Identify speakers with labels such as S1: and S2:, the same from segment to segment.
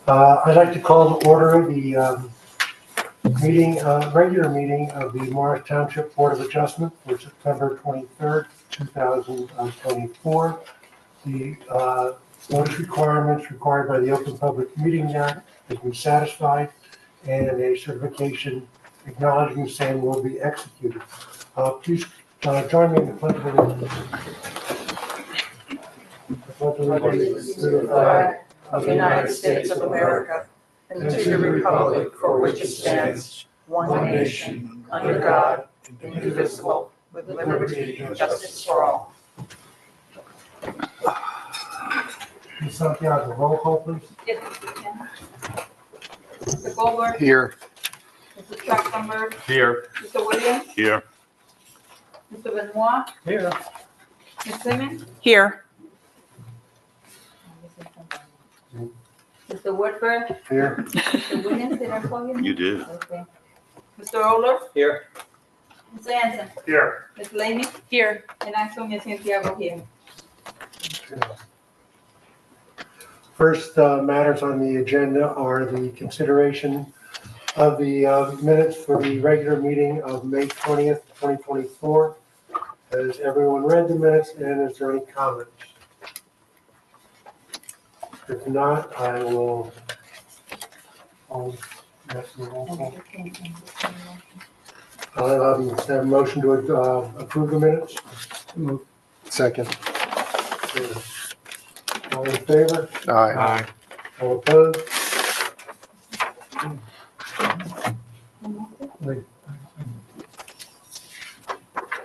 S1: I'd like to call to order the regular meeting of the Morris Township Board of Adjustment for September 23rd, 2024. The notice requirements required by the Open Public Meetings Act has been satisfied, and a certification acknowledging the same will be executed. Please join me in the Pledge of Allegiance. I pledge allegiance to the flag
S2: of the United States of America and to the republic for which it stands, one nation, under God, indivisible, with liberty and justice for all.
S1: Ms. Santiago, roll call, please.
S3: Yes, Mr. Chairman. Mr. Goldberg.
S4: Here.
S3: Mr. Trachtenberg.
S4: Here.
S3: Mr. Williams.
S4: Here.
S3: Mr. Benoit.
S1: Here.
S3: Ms. Simmons.
S2: Here.
S3: Mr. Woodford.
S1: Here.
S3: Mr. Williams, did I call you?
S4: You did.
S3: Okay. Mr. Oler.
S4: Here.
S3: Mr. Hanson.
S4: Here.
S3: Ms. Laney.
S2: Here.
S3: And I, Sonia Santiago, here.
S1: First matters on the agenda are the consideration of the minutes for the regular meeting of May 20th, 2024. Has everyone read the minutes, and is there any comments? If not, I will. Yes, the roll call. I'll have a motion to approve the minutes.
S4: Second.
S1: All in favor?
S4: Aye.
S1: All opposed?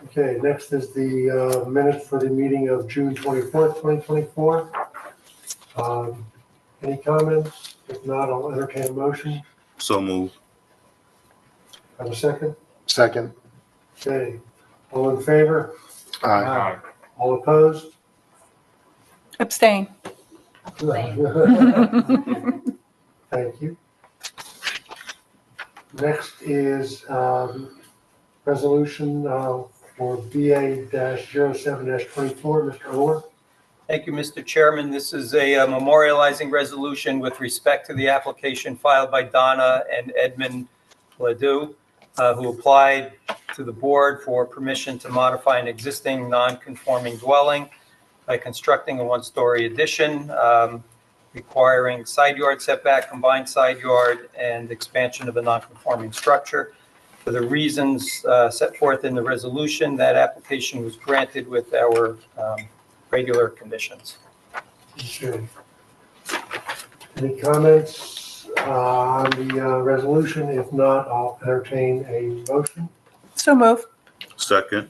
S1: Okay, next is the minutes for the meeting of June 24th, 2024. Any comments? If not, I'll entertain a motion.
S4: So move.
S1: Have a second?
S4: Second.
S1: Okay, all in favor?
S4: Aye.
S1: All opposed?
S2: Abstain.
S1: Thank you. Next is resolution for BA-07-24. Mr. Orr.
S5: Thank you, Mr. Chairman. This is a memorializing resolution with respect to the application filed by Donna and Edmund Ledoux, who applied to the board for permission to modify an existing non-conforming dwelling by constructing a one-story addition, requiring side yard setback, combined side yard, and expansion of a non-conforming structure. For the reasons set forth in the resolution, that application was granted with our regular conditions.
S1: Okay. Any comments on the resolution? If not, I'll entertain a motion.
S2: So move.
S4: Second.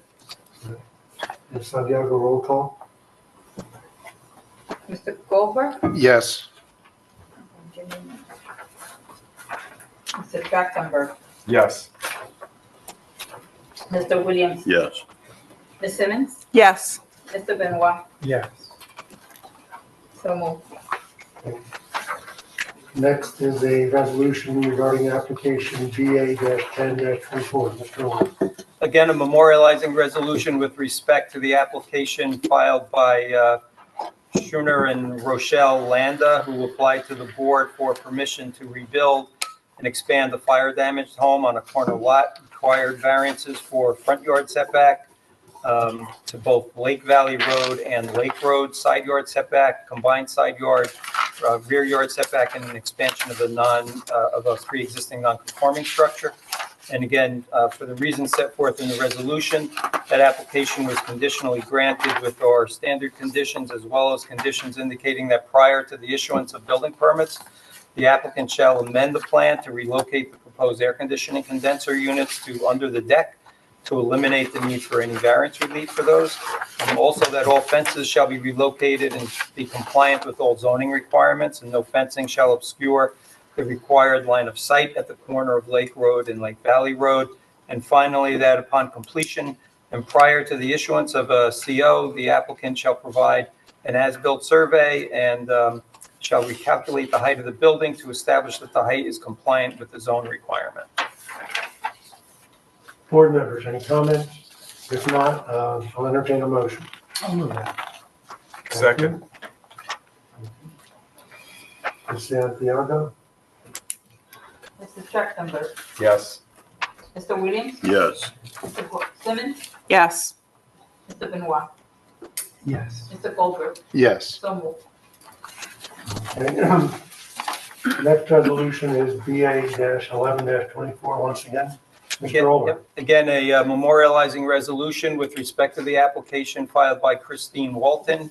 S1: Ms. Santiago, roll call.
S3: Mr. Goldberg.
S4: Yes.
S3: Mr. Trachtenberg.
S4: Yes.
S3: Mr. Williams.
S4: Yes.
S3: Ms. Simmons.
S2: Yes.
S3: Mr. Benoit.
S1: Yes.
S3: So moved.
S1: Next is a resolution regarding application BA-10-24. Mr. Orr.
S5: Again, a memorializing resolution with respect to the application filed by Schooner and Rochelle Landa, who applied to the board for permission to rebuild and expand the fire damaged home on a corner lot, required variances for front yard setback to both Lake Valley Road and Lake Road, side yard setback, combined side yard, rear yard setback, and an expansion of a pre-existing non-conforming structure. And again, for the reasons set forth in the resolution, that application was conditionally granted with our standard conditions, as well as conditions indicating that prior to the issuance of building permits, the applicant shall amend the plan to relocate the proposed air conditioning condenser units to under the deck to eliminate the need for any variance relief for those. And also that all fences shall be relocated and be compliant with all zoning requirements, and no fencing shall obscure the required line of sight at the corner of Lake Road and Lake Valley Road. And finally, that upon completion and prior to the issuance of a CO, the applicant shall provide an as-built survey and shall recalculate the height of the building to establish that the height is compliant with the zone requirement.
S1: Board members, any comments? If not, I'll entertain a motion. Thank you. Ms. Santiago?
S2: Mr. Trachtenberg,
S6: Yes.
S2: Mr. Williams,
S4: Yes.
S2: Mr. Simmons,
S3: Yes.
S2: Mr. Benoit,
S1: Yes.
S2: Mr. Goldberg,
S4: Yes.
S2: so moved.
S1: Okay. Next resolution is BA-11-24, once again. Mr. Olber.
S5: Yep. Again, a memorializing resolution with respect to the application filed by Christine Walton,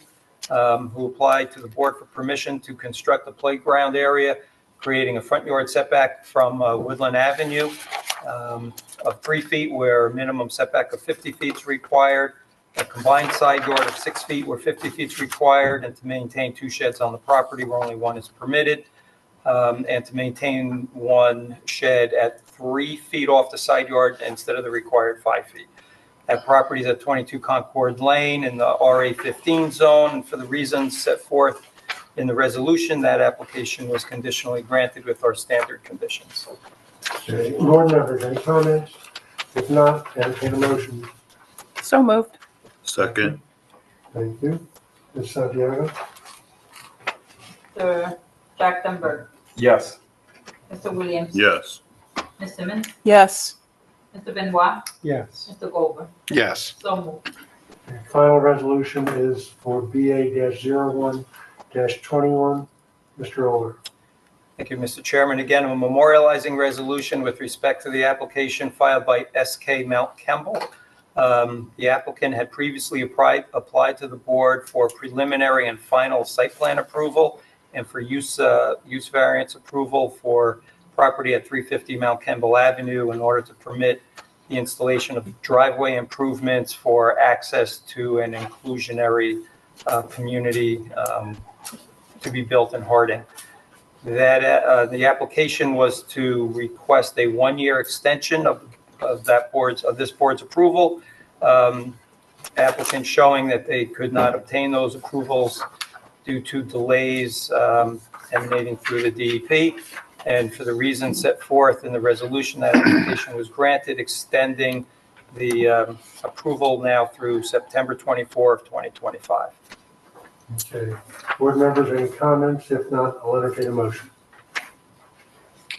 S5: who applied to the board for permission to construct a playground area, creating a front yard setback from Woodland Avenue of 3 feet where a minimum setback of 50 feet is required, a combined side yard of 6 feet where 50 feet is required, and to maintain 2 sheds on the property where only 1 is permitted, and to maintain 1 shed at 3 feet off the side yard instead of the required 5 feet. That property is at 22 Concord Lane in the RA 15 zone. And for the reasons set forth in the resolution, that application was conditionally granted with our standard conditions.
S1: Okay. Board members, any comments? If not, entertain a motion.
S3: So moved.
S4: Second.
S1: Thank you. Ms. Santiago?
S2: Mr. Trachtenberg,
S6: Yes.
S2: Mr. Williams,
S4: Yes.
S2: Ms. Simmons,
S3: Yes.
S2: Mr. Benoit,
S1: Yes.
S2: Mr. Goldberg,
S4: Yes.
S2: so moved.
S1: Final resolution is for BA-01-21. Mr. Olber.
S5: Thank you, Mr. Chairman. Again, a memorializing resolution with respect to the application filed by SK Mount Kemble. The applicant had previously applied to the board for preliminary and final site plan approval and for use variance approval for property at 350 Mount Kemble Avenue in order to permit the installation of driveway improvements for access to an inclusionary community to be built in Harding. That the application was to request a 1-year extension of this board's approval. Applicant showing that they could not obtain those approvals due to delays emanating through the DEP. And for the reasons set forth in the resolution, that application was granted, extending the approval now through September 24 of 2025.
S1: Okay. Board members, any comments? If not, I'll entertain a motion.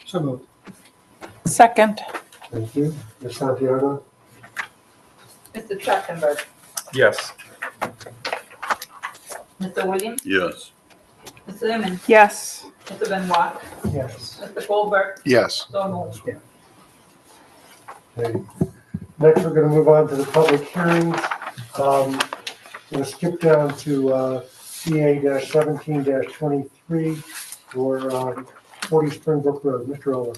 S1: So moved.
S3: Second.
S1: Thank you. Ms. Santiago?
S2: Mr. Trachtenberg,
S6: Yes.
S2: Mr. Williams,
S4: Yes.
S2: Ms. Simmons,
S3: Yes.
S2: Mr. Benoit,
S1: Yes.
S2: Mr. Goldberg,
S4: Yes.
S2: so moved.
S1: Okay. Next, we're going to move on to the public hearings. We're going to skip down to CA-17-23 for 40 Springbrook Road. Mr. Owen.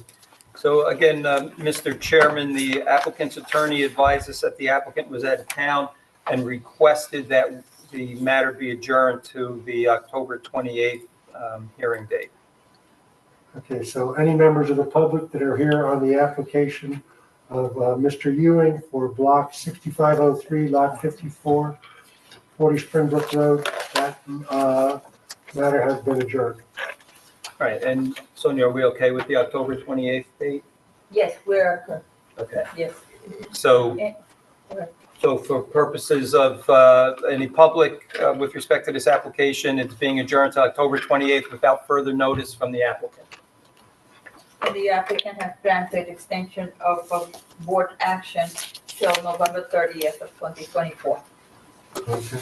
S5: So again, Mr. Chairman, the applicant's attorney advised us that the applicant was out of town and requested that the matter be adjourned to the October 28th hearing date.
S1: Okay, so any members of the public that are here on the application of Mr. Ewing for block 6503, lot 54, 40 Springbrook Road, that matter has been adjourned.
S5: All right, and Sonia, are we okay with the October 28th date?
S2: Yes, we're,
S5: Okay,
S2: yes.
S5: so,
S2: Okay.
S5: so for purposes of any public with respect to this application, it's being adjourned to October 28th without further notice from the applicant.
S2: The applicant has granted extension of board action till November 30th of 2024.
S1: Okay.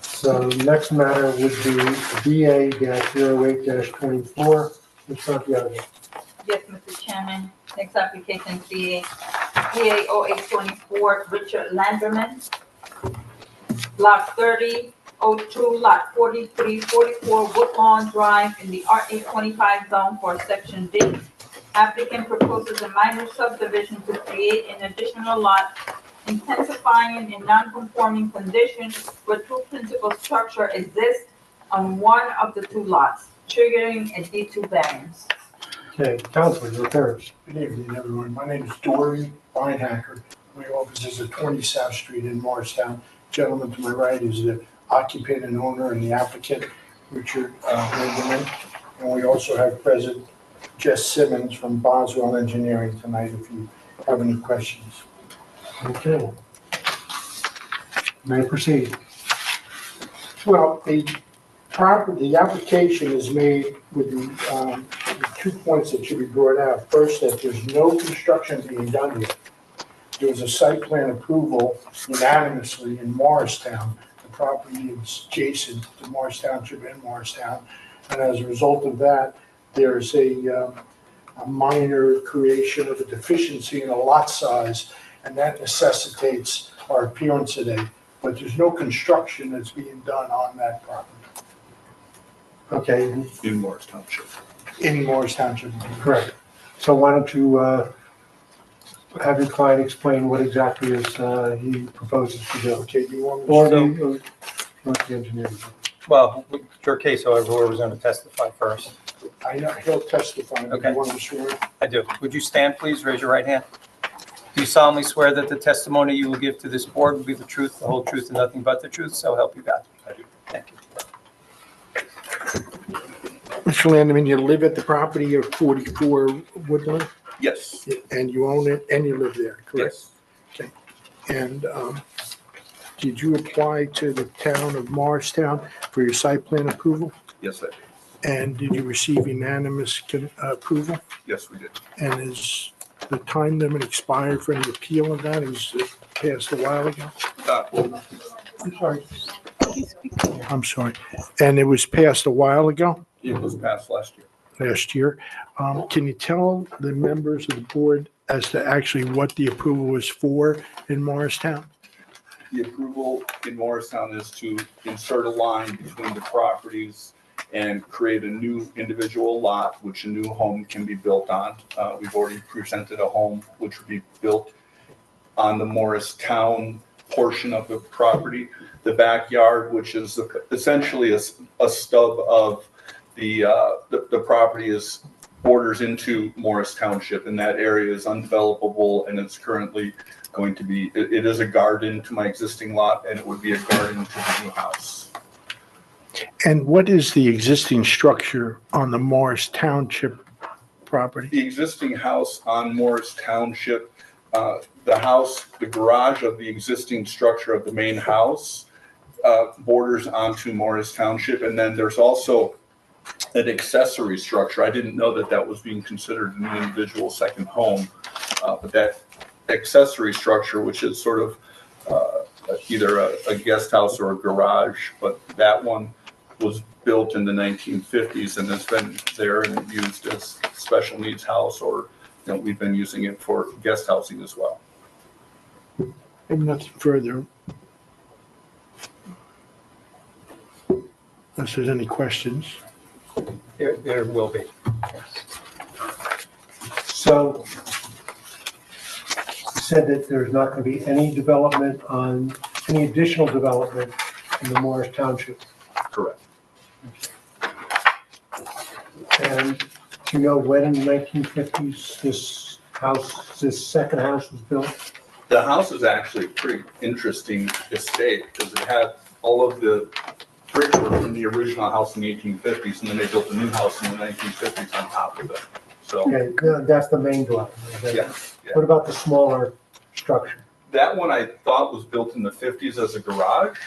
S1: So next matter would be BA-08-24, Ms. Santiago.
S2: Yes, Mr. Chairman, next application is BA 0824, Richard Landerman, Block 3002, Lot 4344, Woodlawn Drive in the RA 25 zone for Section D. Applicant proposes a minor subdivision to create an additional lot intensifying a non-conforming condition where 2 principal structure exists on one of the 2 lots, triggering a D2 variance.
S1: Okay, Counselor, your appearance.
S7: Good evening, everyone. My name is Dory Feinhacker. My office is at 20 South Street in Morristown. Gentleman to my right is the occupant and owner and the applicant, Richard Landerman. And we also have present Jess Simmons from Boswell Engineering tonight if you have any questions.
S1: Okay. May proceed.
S7: Well, the application is made with the 2 points that should be brought out. First, that there's no construction being done yet. There was a site plan approval unanimously in Morristown. The property is adjacent to Morris Township and Morristown. And as a result of that, there's a minor creation of a deficiency in a lot size, and that necessitates our appearance today. But there's no construction that's being done on that property
S1: Okay,
S4: In Morris Township.
S7: in Morris Township.
S1: correct. So why don't you have your client explain what exactly is he proposes to do?
S7: Okay, do you want me
S1: Or
S7: to?
S1: the engineer.
S5: Well, your case, however, whoever's going to testify first.
S7: I know, he'll testify. Do
S5: Okay.
S7: you want me to swear?
S5: I do. Would you stand, please? Raise your right hand. Do you solemnly swear that the testimony you will give to this board will be the truth, the whole truth, and nothing but the truth? So help you God.
S4: I do.
S5: Thank you.
S7: Mr. Landerman, you live at the property of 44 Woodland,
S4: Yes.
S7: and you own it, and you live there, correct?
S4: Yes.
S7: And did you apply to the town of Morristown for your site plan approval?
S4: Yes, I did.
S7: And did you receive unanimous approval?
S4: Yes, we did.
S7: And is the time limit expired for any appeal of that? Is it passed a while ago? I'm sorry. I'm sorry. And it was passed a while ago,
S4: It was passed last year.
S7: last year. Can you tell the members of the board as to actually what the approval was for in Morristown?
S6: The approval in Morristown is to insert a line between the properties and create a new individual lot, which a new home can be built on. We've already presented a home which would be built on the Morristown portion of the property. The backyard, which is essentially a stub of the property, is borders into Morris Township, and that area is undevelopable, and it's currently going to be, it is a garden to my existing lot, and it would be a garden to the new house.
S7: And what is the existing structure on the Morris Township property?
S6: The existing house on Morris Township, the garage of the existing structure of the main house borders onto Morris Township, and then there's also an accessory structure. I didn't know that that was being considered an individual second home, but that accessory structure, which is sort of either a guest house or a garage, but that one was built in the 1950s and has been there and used as special needs house, or we've been using it for guest housing as well.
S7: And nothing further. Unless there's any questions.
S5: There will be.
S1: So you said that there's not going to be any development on, any additional development in the Morris Township.
S6: Correct.
S1: And do you know when in the 1950s this second house was built?
S6: The house is actually a pretty interesting estate because it had all of the brick were from the original house in the 1850s, and then they built a new house in the 1950s on top of it. So,
S1: Okay, that's the main dwelling. Okay.
S6: yeah.
S1: What about the smaller structure?
S6: That one I thought was built in the 50s as a garage.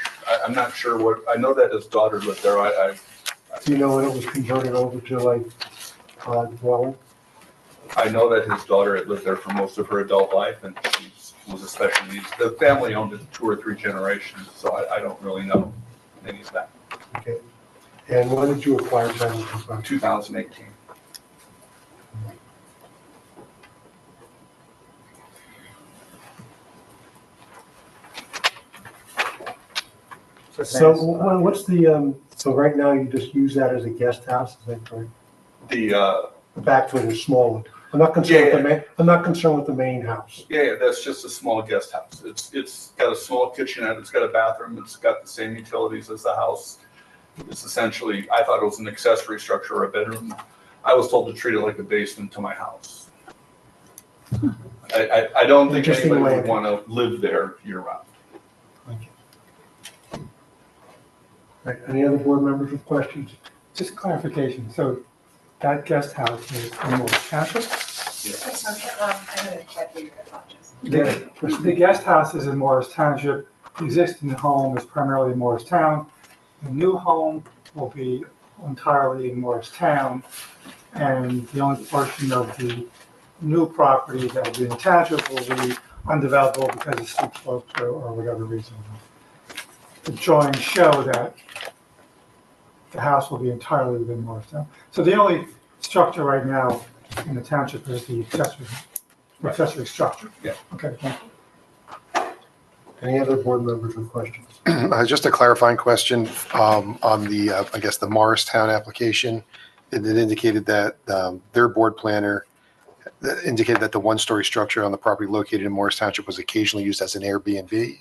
S6: I'm not sure what, I know that his daughter lived there.
S1: Do you know when it was converted over to like dwelling?
S6: I know that his daughter had lived there for most of her adult life, and she was a special needs. The family owned it 2 or 3 generations, so I don't really know any of that.
S1: Okay. And when did you acquire title to this property?
S6: 2018.
S1: So what's the, so right now you just use that as a guest house, is that correct?
S6: The
S1: Back to the small one. I'm not concerned with the main, I'm not concerned with the main house.
S6: yeah, that's just a small guest house. It's got a small kitchenette, it's got a bathroom, it's got the same utilities as the house. It's essentially, I thought it was an accessory structure or a bedroom. I was told to treat it like a basement to my house. I don't think
S1: Interesting
S6: anybody
S1: way
S6: would
S1: of-
S6: want to live there year round.
S1: Right, any other board members with questions?
S3: Just clarification, so that guest house is in Morris Township? The guest house is in Morris Township, the existing home is primarily Morristown, The new home will be entirely in Morristown, and the only portion of the new property that will be in the township will be undevelopable because it's steep slopes or whatever reason. The drawings show that the house will be entirely within Morristown. So the only structure right now in the township is the accessory structure.
S6: Yeah.
S3: Okay, thank you.
S1: Any other board members with questions?
S8: Just a clarifying question on the, I guess, the Morristown application. It indicated that their board planner indicated that the one-story structure on the property located in Morris Township was occasionally used as an Airbnb.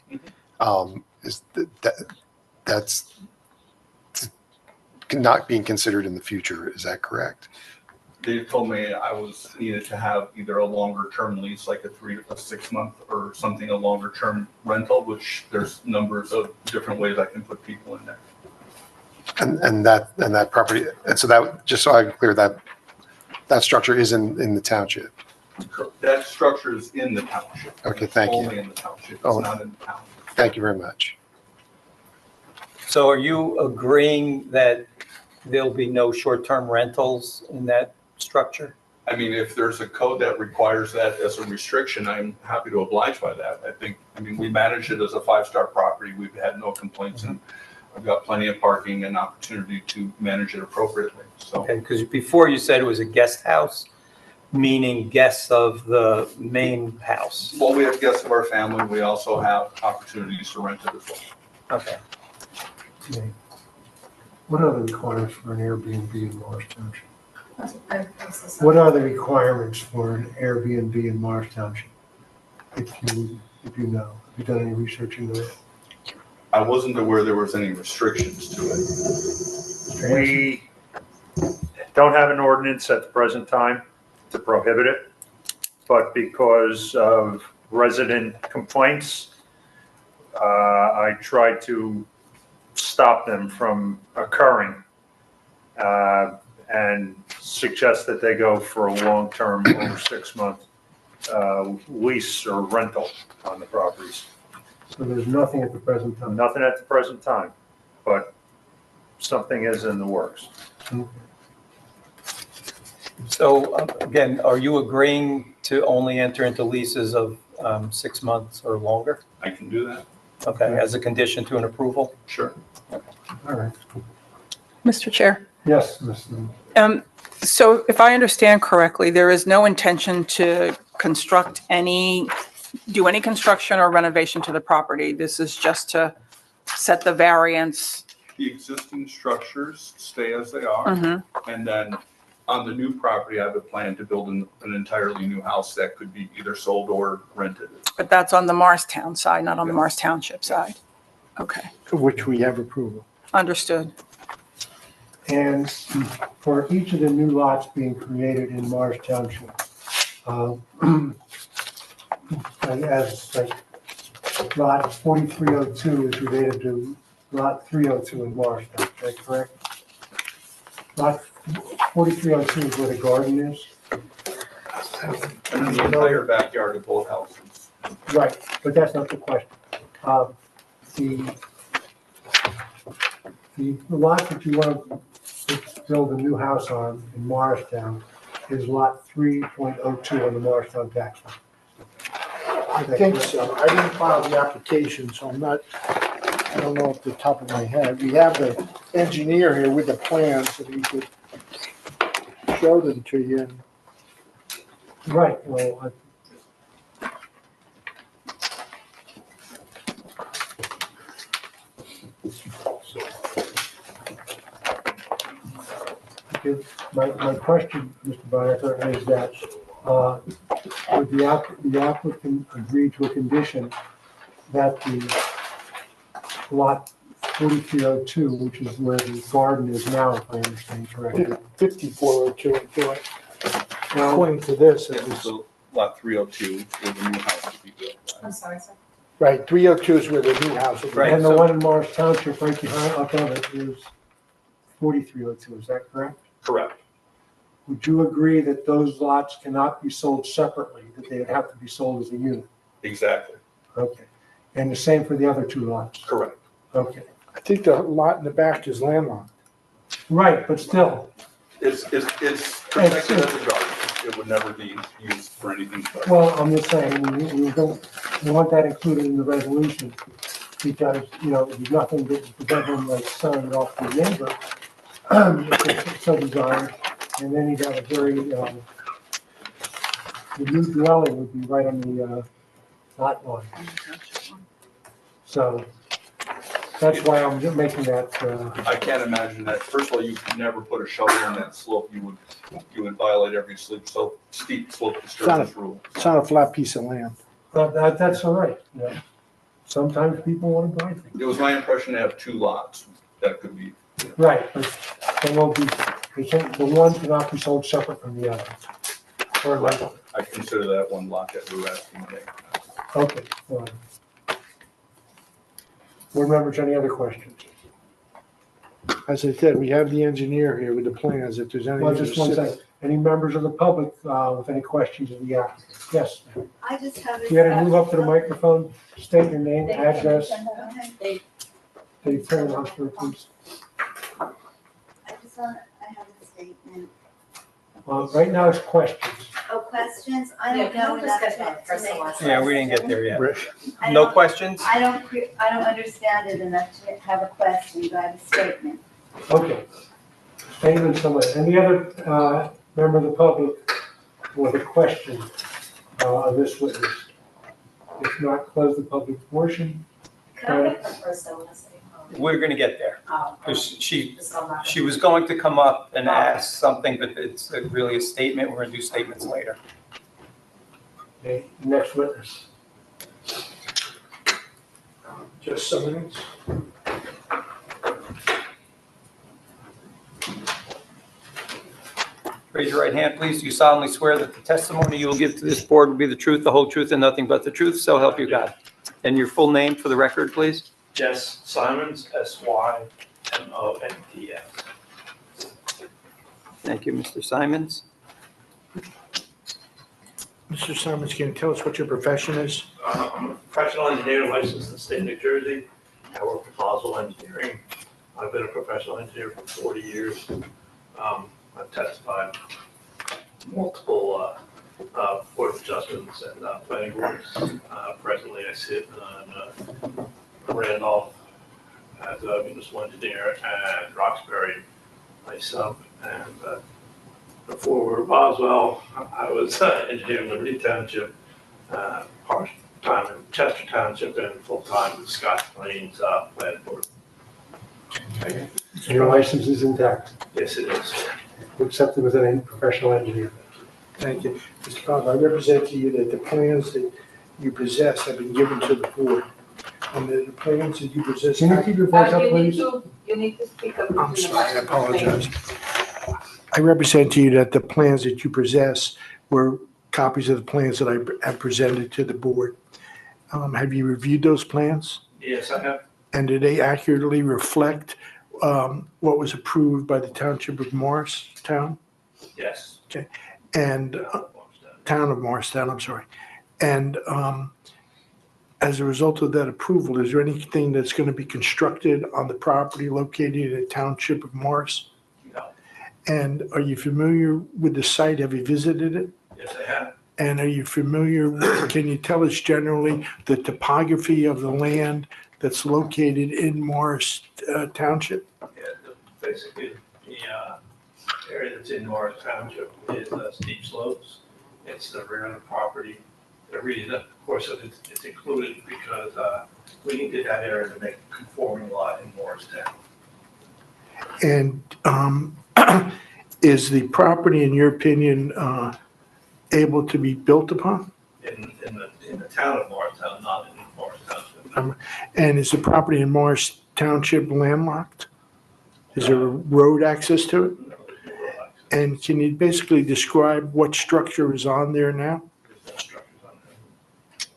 S8: Is that's not being considered in the future? Is that correct?
S6: They told me I was needed to have either a longer term lease, like a 6 month, or something, a longer term rental, which there's numbers of different ways I can put people in there.
S8: And that property, and so that, just so I'm clear, that structure is in the township.
S6: That structure is in the township.
S8: Okay, thank you.
S6: Only in the township. It's
S8: Oh.
S6: not in the town.
S8: Thank you very much.
S5: So are you agreeing that there'll be no short-term rentals in that structure?
S6: I mean, if there's a code that requires that as a restriction, I'm happy to oblige by that. I mean, we manage it as a 5-star property. We've had no complaints, and I've got plenty of parking and opportunity to manage it appropriately. So
S5: Okay, because before you said it was a guest house, meaning guests of the main house.
S6: well, we have guests of our family. We also have opportunities to rent it as well.
S5: Okay.
S1: Okay. What are the requirements for an Airbnb in Morris Township? What are the requirements for an Airbnb in Morris Township? If you know, have you done any research into it?
S6: I wasn't aware there was any restrictions to it.
S9: We don't have an ordinance at the present time to prohibit it, but because of resident complaints, I tried to stop them from occurring and suggest that they go for a long-term, over 6-month lease or rental on the properties.
S1: So there's nothing at the present time?
S9: Nothing at the present time, but something is in the works.
S1: Okay.
S5: So again, are you agreeing to only enter into leases of 6 months or longer?
S6: I can do that.
S5: Okay, as a condition to an approval?
S6: Sure.
S1: All right.
S10: Mr. Chair,
S1: Yes, Ms. Lynn.
S10: so if I understand correctly, there is no intention to do any construction or renovation to the property. This is just to set the variance.
S6: The existing structures stay as they are.
S10: Mhm.
S6: And then on the new property, I have a plan to build an entirely new house that could be either sold or rented.
S10: But that's on the Morristown side, not on the Morris Township side. Okay,
S7: Of which we have approval.
S10: understood.
S1: And for each of the new lots being created in Morris Township, as like lot 4302 is related to lot 302 in Morristown, is that correct? Lot 4302 is where the garden is?
S6: And the entire backyard of both houses.
S1: Right, but that's not the question. The lot that you want to build a new house on in Morristown is lot 3.02 on the Morristown tax map.
S7: I think so. I didn't file the application, so I don't know off the top of my head. We have the engineer here with the plans, so he could show them to you.
S1: Right, well, my question, Mr. Bonifer, is that, would the applicant agree to a condition that the lot 4302, which is where the garden is now, if I understand correctly?
S7: 5402, I feel like,
S1: Well,
S7: according to this,
S6: Yeah,
S7: it was,
S6: so lot 302 where the new house would be built.
S2: I'm sorry, sir.
S7: right, 302 is where the new house will be.
S5: Right.
S1: and the
S5: so-
S1: one in Morris Township right behind, up on it is 4302, is that correct?
S6: Correct.
S1: Would you agree that those lots cannot be sold separately, that they would have to be sold as a unit?
S6: Exactly.
S1: Okay. And the same for the other two lots?
S6: Correct.
S1: Okay.
S7: I think the lot in the back is landlocked.
S1: Right, but still,
S6: It's protected as a garden. It would never be used for anything but.
S1: well, I'm just saying, we want that included in the resolution because, there's nothing that would prevent him like selling it off to the neighbor. If it's so desired, and then he'd have a very, the new dwelling would be right on the, lot line. So that's why I'm making that,
S6: I can't imagine that. First of all, you could never put a shovel on that slope. You would violate every steep slope disturbance rule.
S7: It's not a flat piece of land.
S1: but that's all right, Sometimes people want to buy things.
S6: It was my impression to have two lots that could be.
S1: Right, but they won't be, the one cannot be sold separate from the other. Or like,
S6: I consider that one lot that we were asking today.
S1: okay. All right. Board members, any other questions?
S7: As I said, we have the engineer here with the plans, if there's any.
S1: Well, just one second. Any members of the public with any questions of the applicant? Yes.
S11: I just have.
S1: You had to move up to the microphone, state your name, address,
S11: Okay.
S1: state your house, please.
S11: I have a statement.
S1: Right now it's questions.
S11: Oh, questions? I don't know enough to make.
S5: Yeah, we didn't get there yet.
S11: I
S5: No
S11: don't-
S5: questions?
S11: I don't understand it enough to have a question, but I have a statement.
S1: Okay. Statement somebody. Any other member of the public with a question of this witness? If not, close the public portion.
S12: Can I get the first I want to say?
S5: We're gonna get there.
S12: Oh,
S5: Because she
S12: just I'm not-
S5: was going to come up and ask something, but it's really a statement. We're gonna do statements later.
S1: Okay, next witness.
S7: Just some minutes.
S5: Raise your right hand, please. Do you solemnly swear that the testimony you will give to this board will be the truth, the whole truth, and nothing but the truth? So help you God. And your full name for the record, please?
S13: Jess Simons, SYMONTS.
S5: Thank you, Mr. Simons.
S7: Mr. Simons, can you tell us what your profession is?
S13: I'm a professional engineer licensed in the state of New Jersey. I work for Boswell Engineering. I've been a professional engineer for 40 years. I've testified multiple board of adjustments and planning boards. Presently, I sit on Randolph as a municipal engineer and Roxbury myself. And before we were Boswell, I was engineer in Liberty Township, part-time in Chester Township, and full-time in Scotch Plains Planning Board.
S1: Your license is intact,
S13: Yes, it is.
S1: accepted as a professional engineer.
S7: Thank you. Mr. Cobb, I represent to you that the plans that you possess have been given to the board. And that the plans that you possess.
S1: Can you keep your voice up,
S2: You need
S1: please?
S2: to speak up.
S7: I'm sorry, I apologize. I represent to you that the plans that you possess were copies of the plans that I have presented to the board. Have you reviewed those plans?
S13: Yes, I have.
S7: And do they accurately reflect what was approved by the Township of Morristown?
S13: Yes.
S7: And Town of Morristown, I'm sorry. And as a result of that approval, is there anything that's going to be constructed on the property located in the Township of Morris?
S13: No.
S7: And are you familiar with the site? Have you visited it?
S13: Yes, I have.
S7: And are you familiar, can you tell us generally the topography of the land that's located in Morris Township?
S13: Yeah, basically, the area that's in Morris Township is steep slopes. It's the rear of the property. The reason, of course, it's included because we needed that area to make a conforming lot in Morristown.
S7: And is the property, in your opinion, able to be built upon?
S13: In the town of Morristown, not in Morris Township.
S7: And is the property in Morris Township landlocked? Is there a road access to it? And can you basically describe what structure is on there now?
S13: There's no structures on there.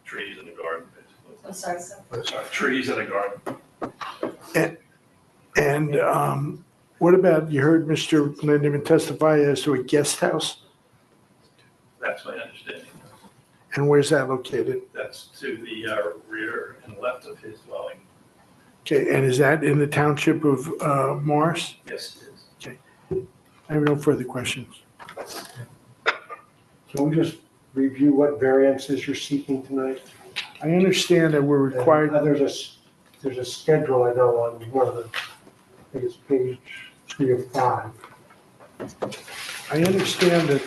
S13: Trees in the garden, basically.
S12: I'm sorry, sir.
S13: Sorry, trees in a garden.
S7: And what about, you heard Mr. Lindeman testify as to a guest house?
S13: That's my understanding.
S7: And where's that located?
S13: That's to the rear and left of his dwelling.
S7: Okay, and is that in the township of Morris?
S13: Yes, it is.
S7: I have no further questions.
S1: Can we just review what variances you're seeking tonight?
S7: I understand that we're required,
S1: There's a schedule I know on one of the, I think it's page 3 of 5.
S7: I understand that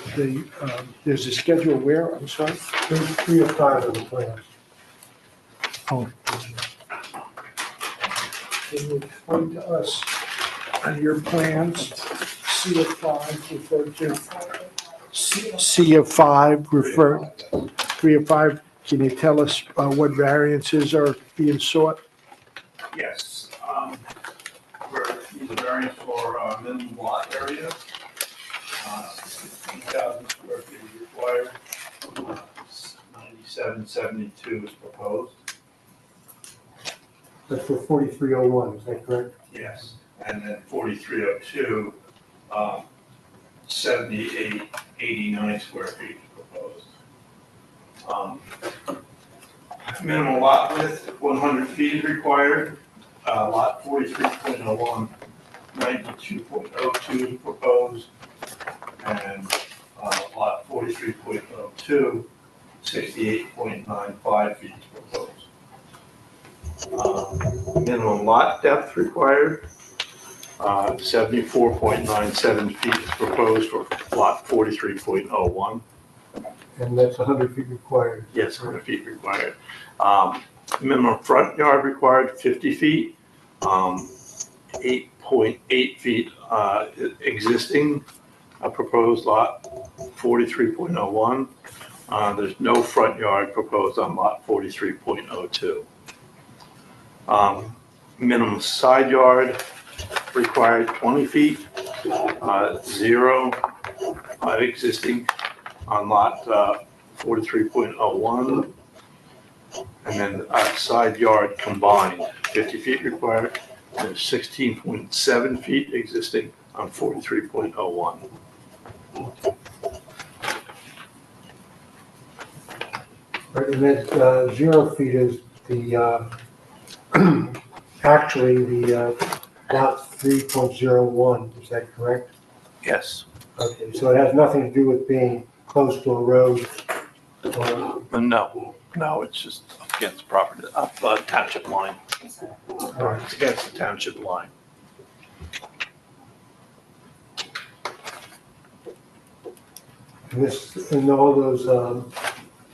S7: there's a schedule where, I'm sorry?
S1: Page 3 of 5 of the plans.
S7: Oh. Can you explain to us on your plans, C of 5 referred to? C of 5 referred, 3 of 5, can you tell us what variances are being sought?
S13: Yes, we're using variance for minimum lot area. 16,000 square feet is required. 9772 is proposed.
S1: That's for 4301, is that correct?
S13: Yes. And then 4302, 7889 square feet is proposed. Minimum lot width, 100 feet is required. Lot 43.01, 92.02 is proposed. And lot 43.02, 68.95 feet is proposed. Minimum lot depth required, 74.97 feet is proposed for lot 43.01.
S1: And that's 100 feet required.
S13: Yes, 100 feet required. Minimum front yard required, 50 feet. 8.8 feet existing, proposed lot 43.01. There's no front yard proposed on lot 43.02. Minimum side yard required 20 feet, 0 existing on lot 43.01. And then side yard combined, 50 feet required. There's 16.7 feet existing on 43.01.
S1: Right, and that 0 feet is the, actually the lot 3.01, is that correct?
S13: Yes.
S1: Okay, so it has nothing to do with being close to a road or,
S13: No, it's just up against property, up township line. It's against the township line.
S1: and this, and all those, the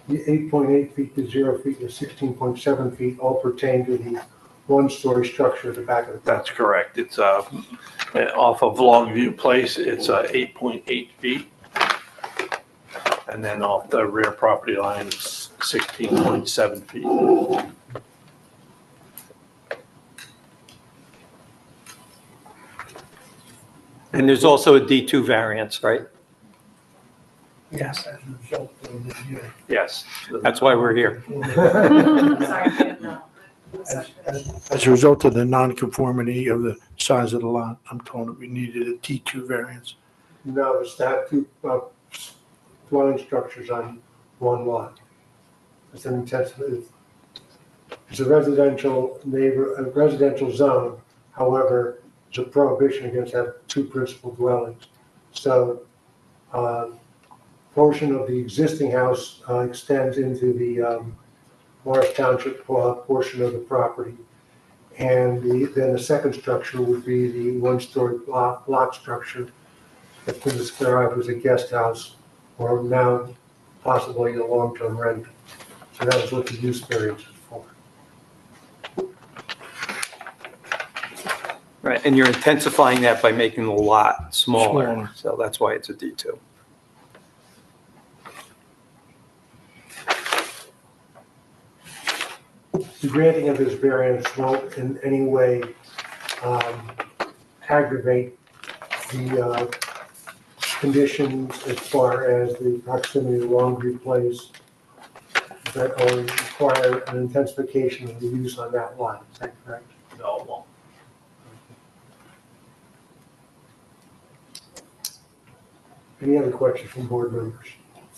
S1: 8.8 feet to 0 feet and 16.7 feet all pertain to the one-story structure at the back of the
S13: That's correct. It's off of Longview Place, it's 8.8 feet. And then off the rear property line, it's 16.7 feet.
S5: And there's also a D2 variance, right?
S13: Yes. Yes.
S5: That's why we're here.
S7: As a result of the nonconformity of the size of the lot, I'm told that we needed a T2 variance.
S1: No, it's to have two dwelling structures on one lot. It's an intensive, it's a residential zone. However, there's a prohibition against having two principal dwellings. So, portion of the existing house extends into the Morris Township portion of the property. And then the second structure would be the one-story block structure that's been described as a guest house or now possibly a long-term rental. So that was what the use variance is for.
S5: Right, and you're intensifying that by making the lot smaller,
S7: Smaller.
S5: so that's why it's a D2.
S1: The granting of this variance won't in any way aggravate the conditions as far as the proximity to Longview Place that will require an intensification of the use on that lot. Is that correct?
S13: No, it won't.
S1: Any other questions from board members?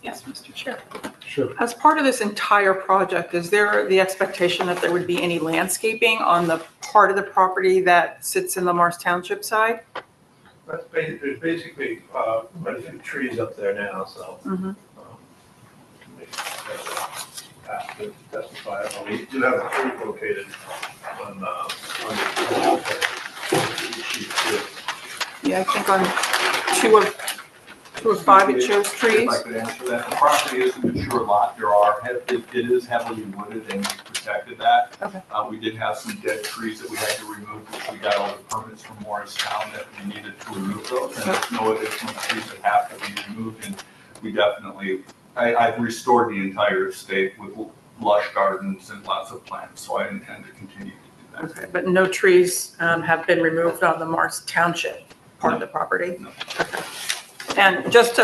S10: Yes, Mr. Chair.
S1: Sure.
S10: As part of this entire project, is there the expectation that there would be any landscaping on the part of the property that sits in the Morris Township side?
S13: There's basically quite a few trees up there now, so.
S10: Mhm.
S13: Have to testify. We do have a tree located on the.
S10: Yeah, I think on 2 of 5 it shows trees.
S6: If I could answer that, the property is a mature lot, it is heavily wooded and we protected that.
S10: Okay.
S6: We did have some dead trees that we had to remove, which we got all the permits from Morristown that we needed to remove those. And there's no additional trees that have to be removed, and we definitely, I've restored the entire estate with lush gardens and lots of plants, so I intend to continue to do that.
S10: Okay, but no trees have been removed on the Morris Township part of the property?
S6: No.
S10: Okay. And just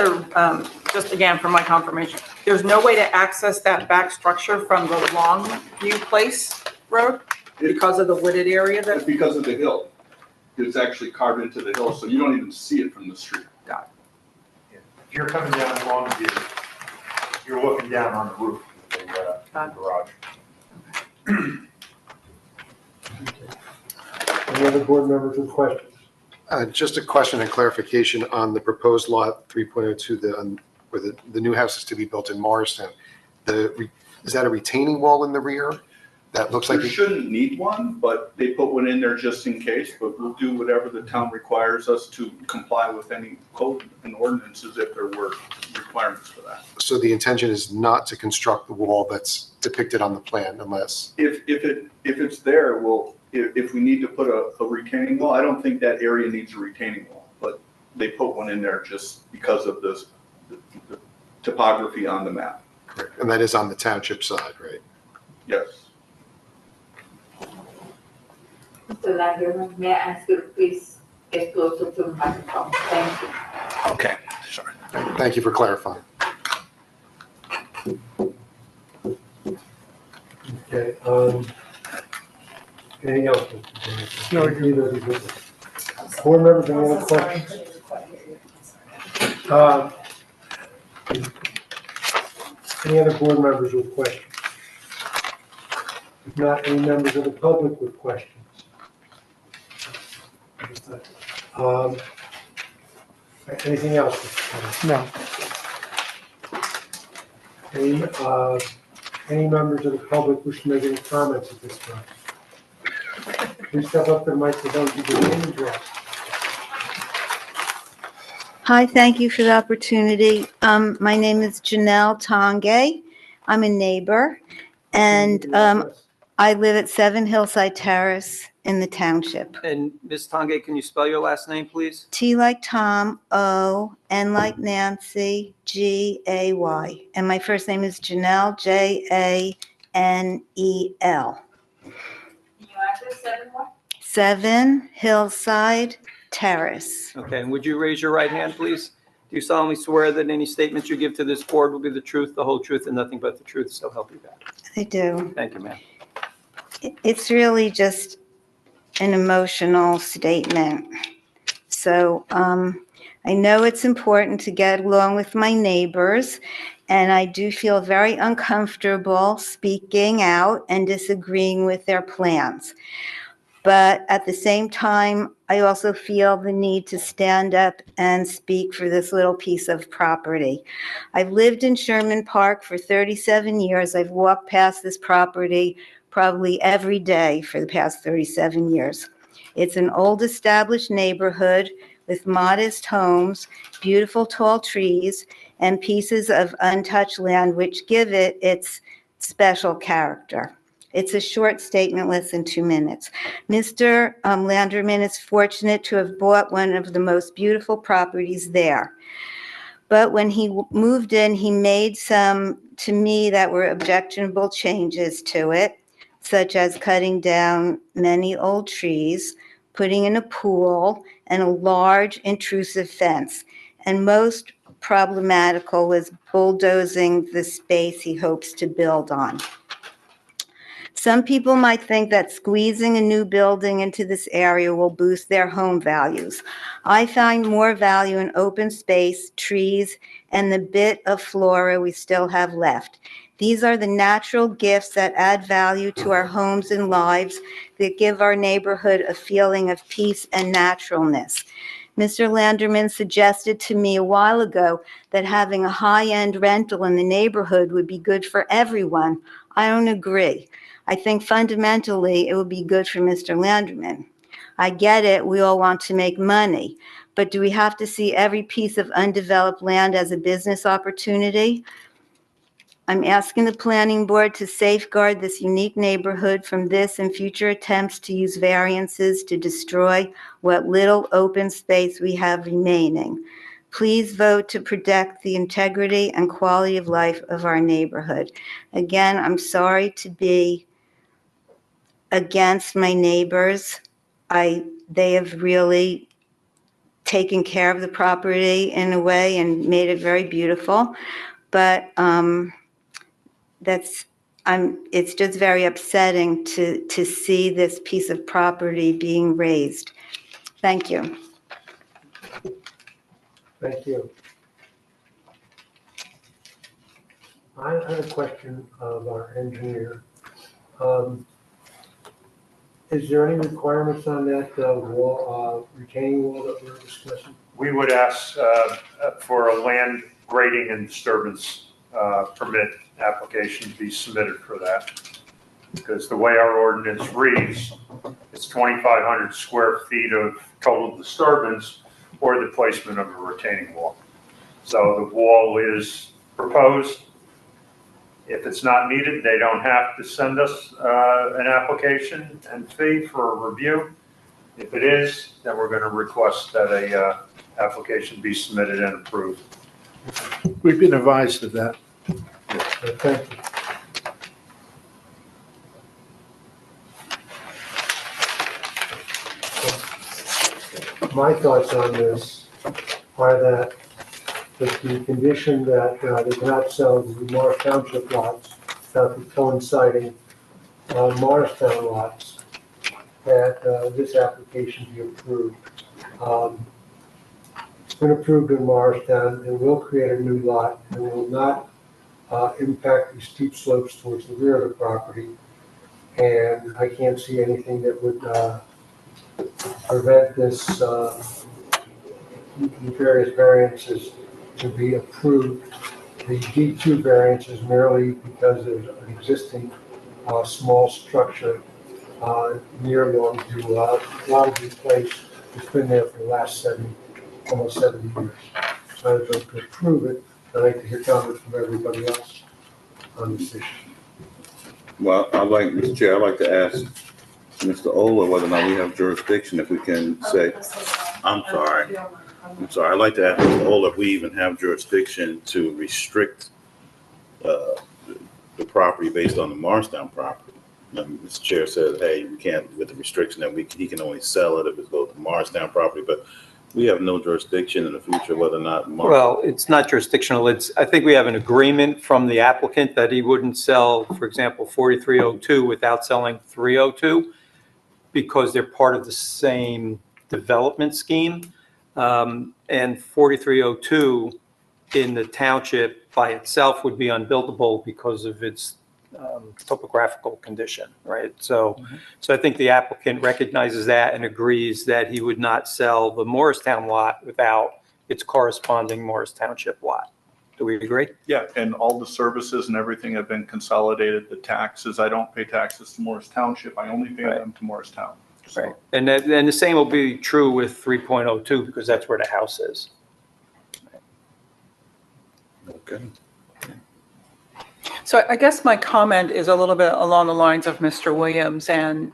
S10: just again, for my confirmation, there's no way to access that back structure from the Longview Place Road because of the wooded area
S6: It's
S10: that?
S6: because of the hill. It's actually carved into the hill, so you don't even see it from the street.
S9: If you're coming down Longview, you're looking down on the roof of the garage.
S1: Any other board members with questions?
S8: Just a question and clarification on the proposed lot 3.02, where the new house is to be built in Morristown. Is that a retaining wall in the rear? That looks like
S6: You shouldn't need one, but they put one in there just in case, but we'll do whatever the town requires us to comply with any code and ordinances if there were requirements for that.
S8: so the intention is not to construct the wall that's depicted on the plan unless,
S6: If it's there, if we need to put a retaining wall, I don't think that area needs a retaining wall, but they put one in there just because of the topography on the map.
S8: and that is on the township side, right?
S6: Yes.
S2: Mr. Langerman, may I ask you to please get closer to the microphone? Thank you.
S4: Okay, sorry.
S8: Thank you for clarifying.
S1: Okay, anything else? No, neither of these witnesses. Board members, any other questions? Any other board members with questions? If not, any members of the public with questions? Anything else? No. Any members of the public wish to make any comments at this time? Please step up to the microphone, give your name and address.
S11: Hi, thank you for the opportunity. My name is Janelle Tongay. I'm a neighbor, and I live at 7 Hillside Terrace in the township.
S5: And Ms. Tongay, can you spell your last name, please?
S11: T like Tom, O, N like Nancy, G-A-Y. And my first name is Janelle, J-A-N-E-L.
S2: Can you address 7 what?
S11: 7 Hillside Terrace.
S5: Okay, and would you raise your right hand, please? Do you solemnly swear that any statements you give to this board will be the truth, the whole truth, and nothing but the truth, so help you God?
S11: I do.
S5: Thank you, ma'am.
S11: It's really just an emotional statement. So I know it's important to get along with my neighbors, and I do feel very uncomfortable speaking out and disagreeing with their plans. But at the same time, I also feel the need to stand up and speak for this little piece of property. I've lived in Sherman Park for 37 years. I've walked past this property probably every day for the past 37 years. It's an old established neighborhood with modest homes, beautiful tall trees, and pieces of untouched land which give it its special character. It's a short statement, less than 2 minutes. Mr. Landerman is fortunate to have bought one of the most beautiful properties there. But when he moved in, he made some, to me, that were objectionable changes to it, such as cutting down many old trees, putting in a pool, and a large intrusive fence. And most problematical was bulldozing the space he hopes to build on. Some people might think that squeezing a new building into this area will boost their home values. I find more value in open space, trees, and the bit of flora we still have left. These are the natural gifts that add value to our homes and lives, that give our neighborhood a feeling of peace and naturalness. Mr. Landerman suggested to me a while ago that having a high-end rental in the neighborhood would be good for everyone. I don't agree. I think fundamentally it would be good for Mr. Landerman. I get it, we all want to make money, but do we have to see every piece of undeveloped land as a business opportunity? I'm asking the planning board to safeguard this unique neighborhood from this and future attempts to use variances to destroy what little open space we have remaining. Please vote to protect the integrity and quality of life of our neighborhood. Again, I'm sorry to be against my neighbors. They have really taken care of the property in a way and made it very beautiful, but it's just very upsetting to see this piece of property being razed. Thank you.
S1: Thank you. I had a question of our engineer. Is there any requirements on that wall, retaining wall that we're discussing?
S9: We would ask for a land grading and disturbance permit application to be submitted for that. Because the way our ordinance reads, it's 2,500 square feet of total disturbance or the placement of a retaining wall. So the wall is proposed. If it's not needed, they don't have to send us an application and fee for a review. If it is, then we're going to request that a application be submitted and approved.
S7: We've been advised of that.
S1: Thank you. My thoughts on this are that with the condition that they cannot sell the Morris Township lots without the coinciding Morristown lots, that this application be approved. It's been approved in Morristown and will create a new lot and will not impact the steep slopes towards the rear of the property. And I can't see anything that would prevent this, the various variances to be approved. The D2 variance is merely because there's an existing small structure near Longview Place. It's been there for the last almost 70 years. So I'd like to approve it. I'd like to hear comments from everybody else on this issue.
S14: Well, Mr. Chair, I'd like to ask Mr. Oler whether or not we have jurisdiction, if we can say, I'm sorry, I'd like to ask Mr. Oler if we even have jurisdiction to restrict the property based on the Morristown property. Mr. Chair said, hey, we can't, with the restriction that he can only sell it if it goes to Morristown property, but we have no jurisdiction in the future whether or not.
S5: Well, it's not jurisdictional. I think we have an agreement from the applicant that he wouldn't sell, for example, 4302 without selling 302 because they're part of the same development scheme. And 4302 in the township by itself would be unbuildable because of its topographical condition, right? So I think the applicant recognizes that and agrees that he would not sell the Morristown lot without its corresponding Morris Township lot. Do we agree?
S6: Yeah, and all the services and everything have been consolidated. The taxes, I don't pay taxes to Morris Township. I only pay them to Morristown. So.
S5: Right. And the same will be true with 3.02 because that's where the house is.
S14: Okay.
S10: So I guess my comment is a little bit along the lines of Mr. Williams and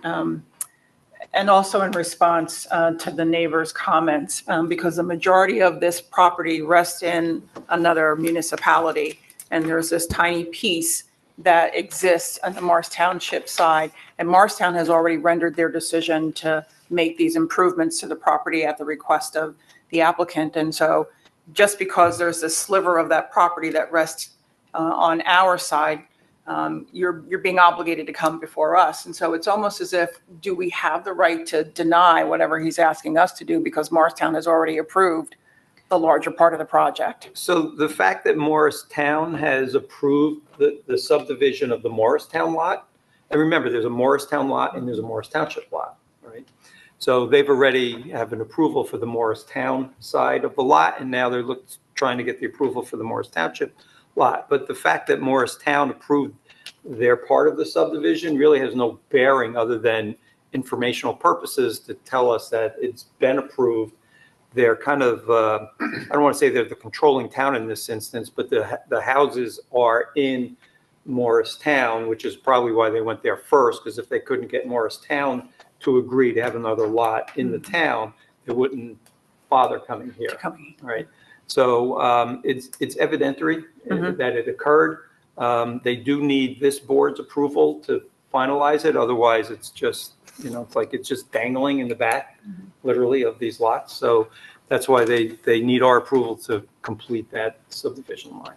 S10: also in response to the neighbor's comments, because the majority of this property rests in another municipality, and there's this tiny piece that exists on the Morris Township side, and Morristown has already rendered their decision to make these improvements to the property at the request of the applicant. And so just because there's this sliver of that property that rests on our side, you're being obligated to come before us. And so it's almost as if, do we have the right to deny whatever he's asking us to do because Morristown has already approved the larger part of the project.
S5: So the fact that Morristown has approved the subdivision of the Morristown lot, and remember, there's a Morristown lot and there's a Morris Township lot, right? So they've already have an approval for the Morristown side of the lot, and now they're trying to get the approval for the Morris Township lot. But the fact that Morristown approved their part of the subdivision really has no bearing other than informational purposes to tell us that it's been approved. They're kind of, I don't want to say they're the controlling town in this instance, but the houses are in Morristown, which is probably why they went there first, because if they couldn't get Morristown to agree to have another lot in the town, they wouldn't bother coming here, right? So it's evidentiary that it occurred. They do need this board's approval to finalize it. Otherwise, it's just, it's just dangling in the back, literally, of these lots. So that's why they need our approval to complete that subdivision line.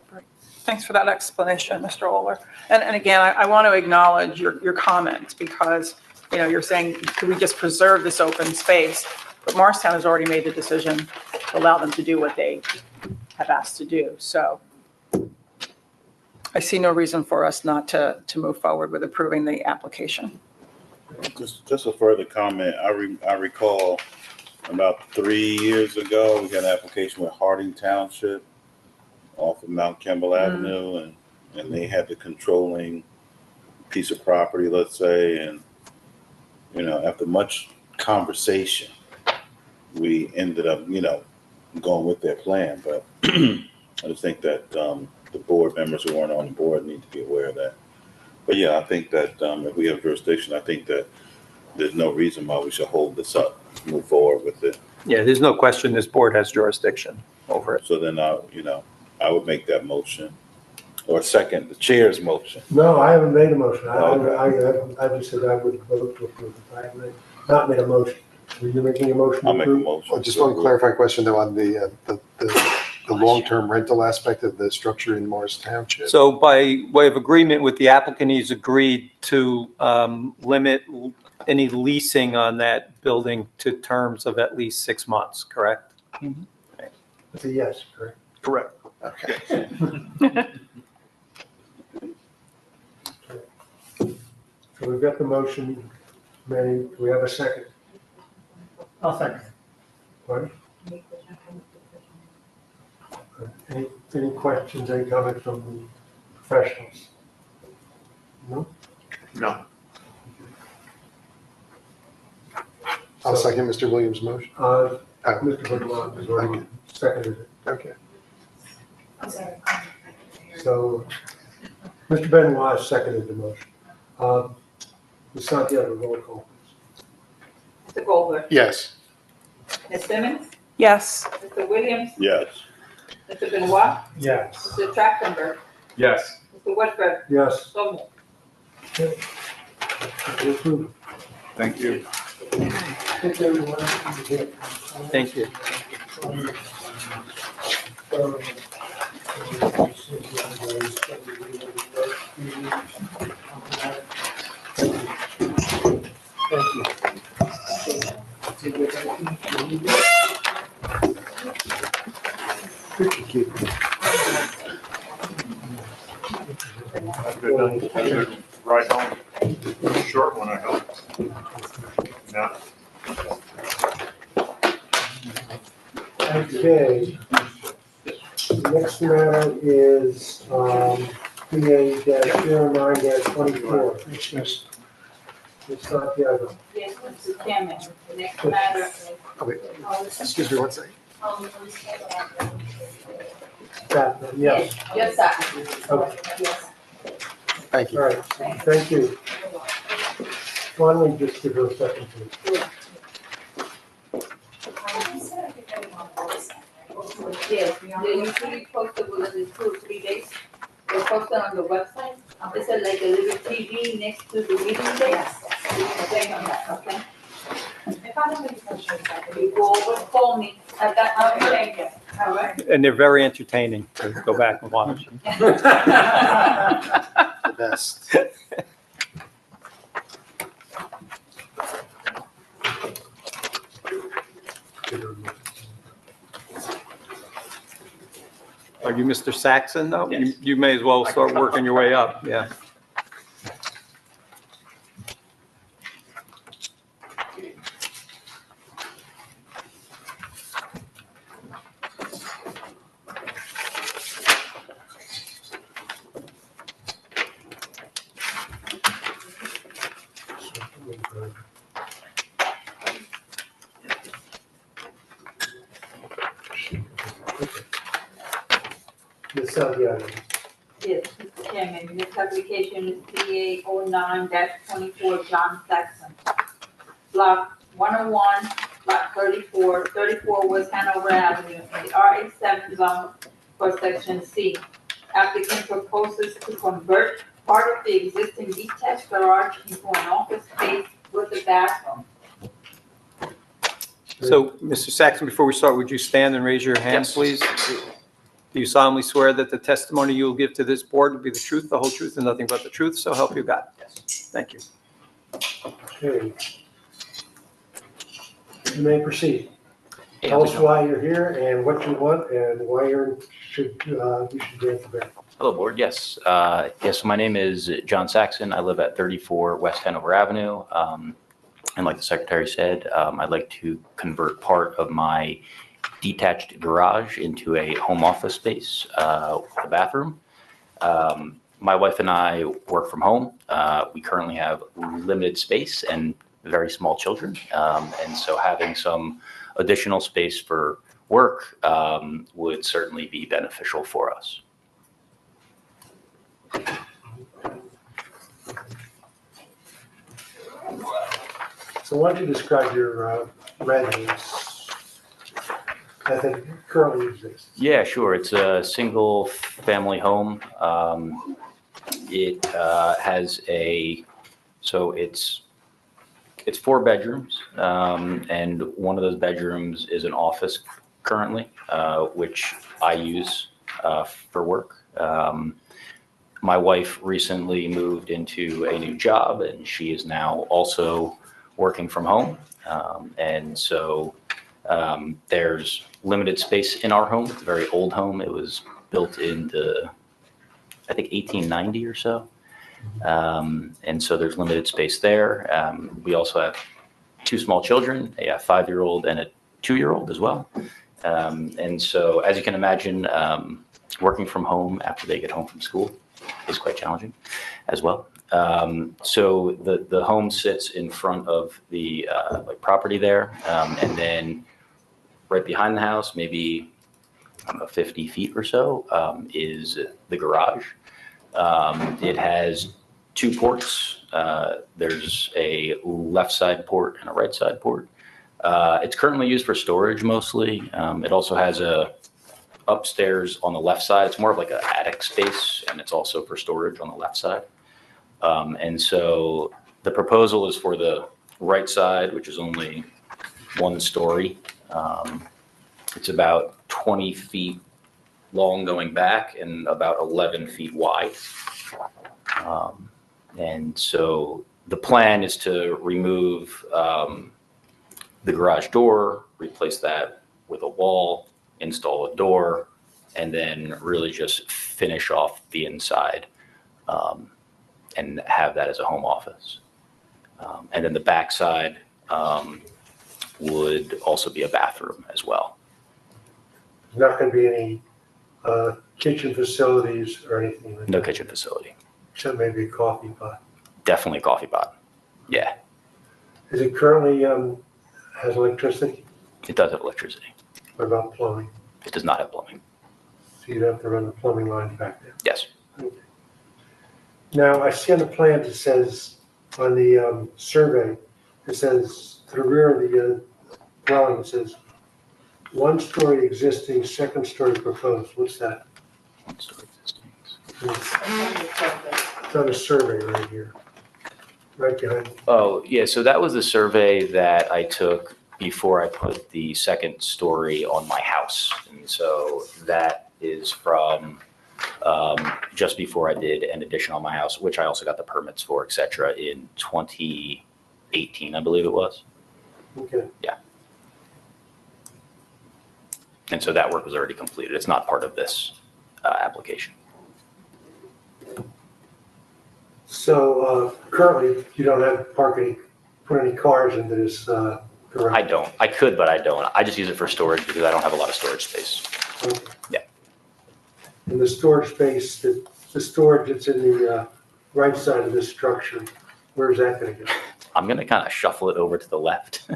S10: Thanks for that explanation, Mr. Oler. And again, I want to acknowledge your comments because, you're saying, could we just preserve this open space? But Morristown has already made the decision to allow them to do what they have asked to do. So I see no reason for us not to move forward with approving the application.
S14: Just a further comment. I recall about 3 years ago, we had an application with Harding Township off of Mount Campbell Avenue, and they had the controlling piece of property, let's say, and after much conversation, we ended up, going with their plan. But I just think that the board members who weren't on the board need to be aware of that. But yeah, I think that if we have jurisdiction, I think that there's no reason why we should hold this up, move forward with it.
S5: Yeah, there's no question this board has jurisdiction over it.
S14: So then I would make that motion, or second the chair's motion.
S1: No, I haven't made a motion.
S14: Okay.
S1: I just said I would vote to approve it. I have not made a motion. Were you making a motion to
S14: I'll make a
S1: approve?
S14: motion.
S8: Just one clarifying question though on the long-term rental aspect of the structure in Morris Township.
S5: So by way of agreement with the applicant, he's agreed to limit any leasing on that building to terms of at least 6 months, correct?
S1: It's a yes, correct?
S5: Correct.
S8: Okay.
S1: So we've got the motion made. Do we have a second?
S3: I'll second.
S1: Pardon? Any questions, any comments from the professionals? No?
S13: No.
S8: I'll second Mr. Williams' motion.
S1: Mr. Benoit has already seconded it.
S8: Okay.
S12: I'm sorry.
S1: So, Mr. Benoit has seconded the motion. Ms. Santiago, roll call.
S2: Mr. Goldberg,
S8: Yes.
S2: Ms. Simmons,
S10: Yes.
S2: Mr. Williams,
S14: Yes.
S2: Mr. Benoit,
S3: Yes.
S2: Mr. Trachtenberg,
S4: Yes.
S2: Mr. Westberg,
S1: Yes.
S2: so moved.
S1: Approved.
S6: Thank you.
S5: Thank you.
S9: Good night. Good ride home. Short one, I hope. Yeah.
S1: Okay. The next matter is PA-09-24. Ms. Santiago.
S2: Yes, Mr. Chairman, the next matter is.
S8: Oh, wait. Excuse me one second.
S1: Yes.
S2: Yes, sir.
S1: Okay.
S2: Yes.
S8: Thank
S1: All
S8: you.
S1: right, thank you. Why don't we just give her a second, please?
S2: Yes, they usually post it within 2 or 3 days. They post it on the website. It's like a little TV next to the meeting day. You can check on that, okay?
S12: If I have any questions, I can.
S2: You go over, call me. I've got, thank you. All right.
S5: And they're very entertaining to go back and watch.
S8: The best.
S5: Are you Mr. Saxon, though?
S15: Yes.
S5: You may as well start working your way up, yeah.
S1: Ms. Salviano.
S2: Yes, Mr. Chairman, this application is CA 09-24 John Saxon. Block 101, lot 34 West Hanover Avenue, in the RA7 zone for section C. Applicant proposes to convert part of the existing detached garage into an office space with a bathroom.
S5: So, Mr. Saxon, before we start, would you stand and raise your hand,
S15: Yes.
S5: please? Do you solemnly swear that the testimony you will give to this board will be the truth, the whole truth, and nothing but the truth, so help you God?
S15: Yes.
S5: Thank you.
S1: Okay. You may proceed.
S15: Hey,
S1: Tell
S15: how's
S1: us
S15: it going?
S1: why you're here and what you want and why you should grant the variance.
S15: Hello, board. Yes. Yes, my name is John Saxon. I live at 34 West Hanover Avenue. And like the secretary said, I'd like to convert part of my detached garage into a home office space with a bathroom. My wife and I work from home. We currently have limited space and very small children. And so having some additional space for work would certainly be beneficial for us.
S1: So why don't you describe your residence as it currently exists?
S15: Yeah, sure. It's a single family home. It has it's 4 bedrooms, and one of those bedrooms is an office currently, which I use for work. My wife recently moved into a new job, and she is now also working from home. And so there's limited space in our home. It's a very old home. It was built in I think 1890 or so. And so there's limited space there. We also have 2 small children, a 5-year-old and a 2-year-old as well. And so as you can imagine, working from home after they get home from school is quite challenging as well. So the home sits in front of the property there, and then right behind the house, maybe 50 feet or so, is the garage. It has 2 ports. There's a left side port and a right side port. It's currently used for storage mostly. It also has a upstairs on the left side. It's more of like an attic space, and it's also for storage on the left side. And so the proposal is for the right side, which is only 1 story. It's about 20 feet long going back and about 11 feet wide. And so the plan is to remove the garage door, replace that with a wall, install a door, and then really just finish off the inside and have that as a home office. And then the backside would also be a bathroom as well.
S1: There's not going to be any kitchen facilities or anything like
S15: No
S1: that?
S15: kitchen facility.
S1: Except maybe a coffee pot.
S15: Definitely a coffee pot. Yeah,
S1: Is it currently has electricity?
S15: it does have electricity.
S1: What about plumbing?
S15: It does not have plumbing.
S1: So you'd have to run the plumbing lines back there.
S15: Yes.
S1: Now, I see on the plans, it says, on the survey, it says, to the rear of the dwelling, it says, 1-story existing, 2nd-story proposed. What's that?
S15: One story existing.
S1: It's on a survey right here, right behind.
S15: Oh, yeah, so that was the survey that I took before I put the 2nd story on my house. And so that is from just before I did an addition on my house, which I also got the permits for, et cetera, in 2018, I believe it was.
S1: Okay.
S15: Yeah. And so that work was already completed. It's not part of this application.
S1: So currently, you don't have put any cars into this garage?
S15: I don't. I could, but I don't. I just use it for storage because I don't have a lot of storage space.
S1: Okay.
S15: Yeah.
S1: And the storage space, the storage that's in the right side of this structure, where's that going to go?
S15: I'm going to kind of shuffle it over to the left.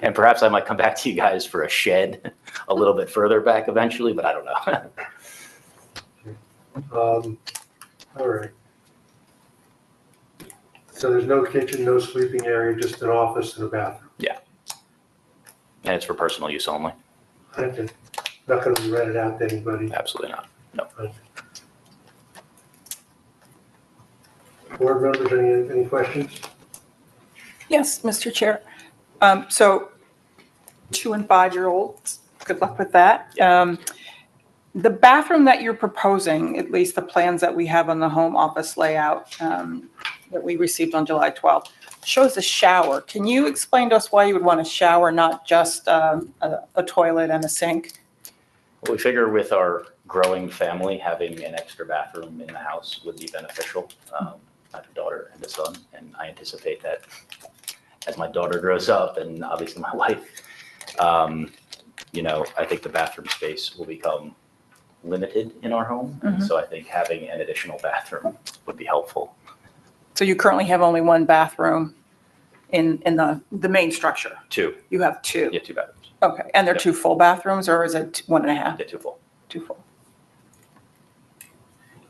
S15: And perhaps I might come back to you guys for a shed a little bit further back eventually, but I don't know.
S1: All right. So there's no kitchen, no sleeping area, just an office and a bathroom?
S15: Yeah. And it's for personal use only?
S1: Okay. Not going to be rented out to anybody?
S15: Absolutely not. No.
S1: Okay. Board members, any questions?
S10: Yes, Mr. Chair. So 2 and 5-year-olds, good luck with that. The bathroom that you're proposing, at least the plans that we have on the home office layout that we received on July 12th, shows a shower. Can you explain to us why you would want a shower, not just a toilet and a sink?
S15: Well, we figure with our growing family, having an extra bathroom in the house would be beneficial. I have a daughter and a son, and I anticipate that as my daughter grows up and obviously my wife, I think the bathroom space will become limited in our home.
S10: Mhm.
S15: So I think having an additional bathroom would be helpful.
S10: So you currently have only 1 bathroom in the main structure?
S15: 2.
S10: You have 2?
S15: Yeah, 2 bathrooms.
S10: Okay, and they're
S15: Yep.
S10: 2 full bathrooms, or is it 1.5?
S15: Yeah, 2 full.
S10: 2 full.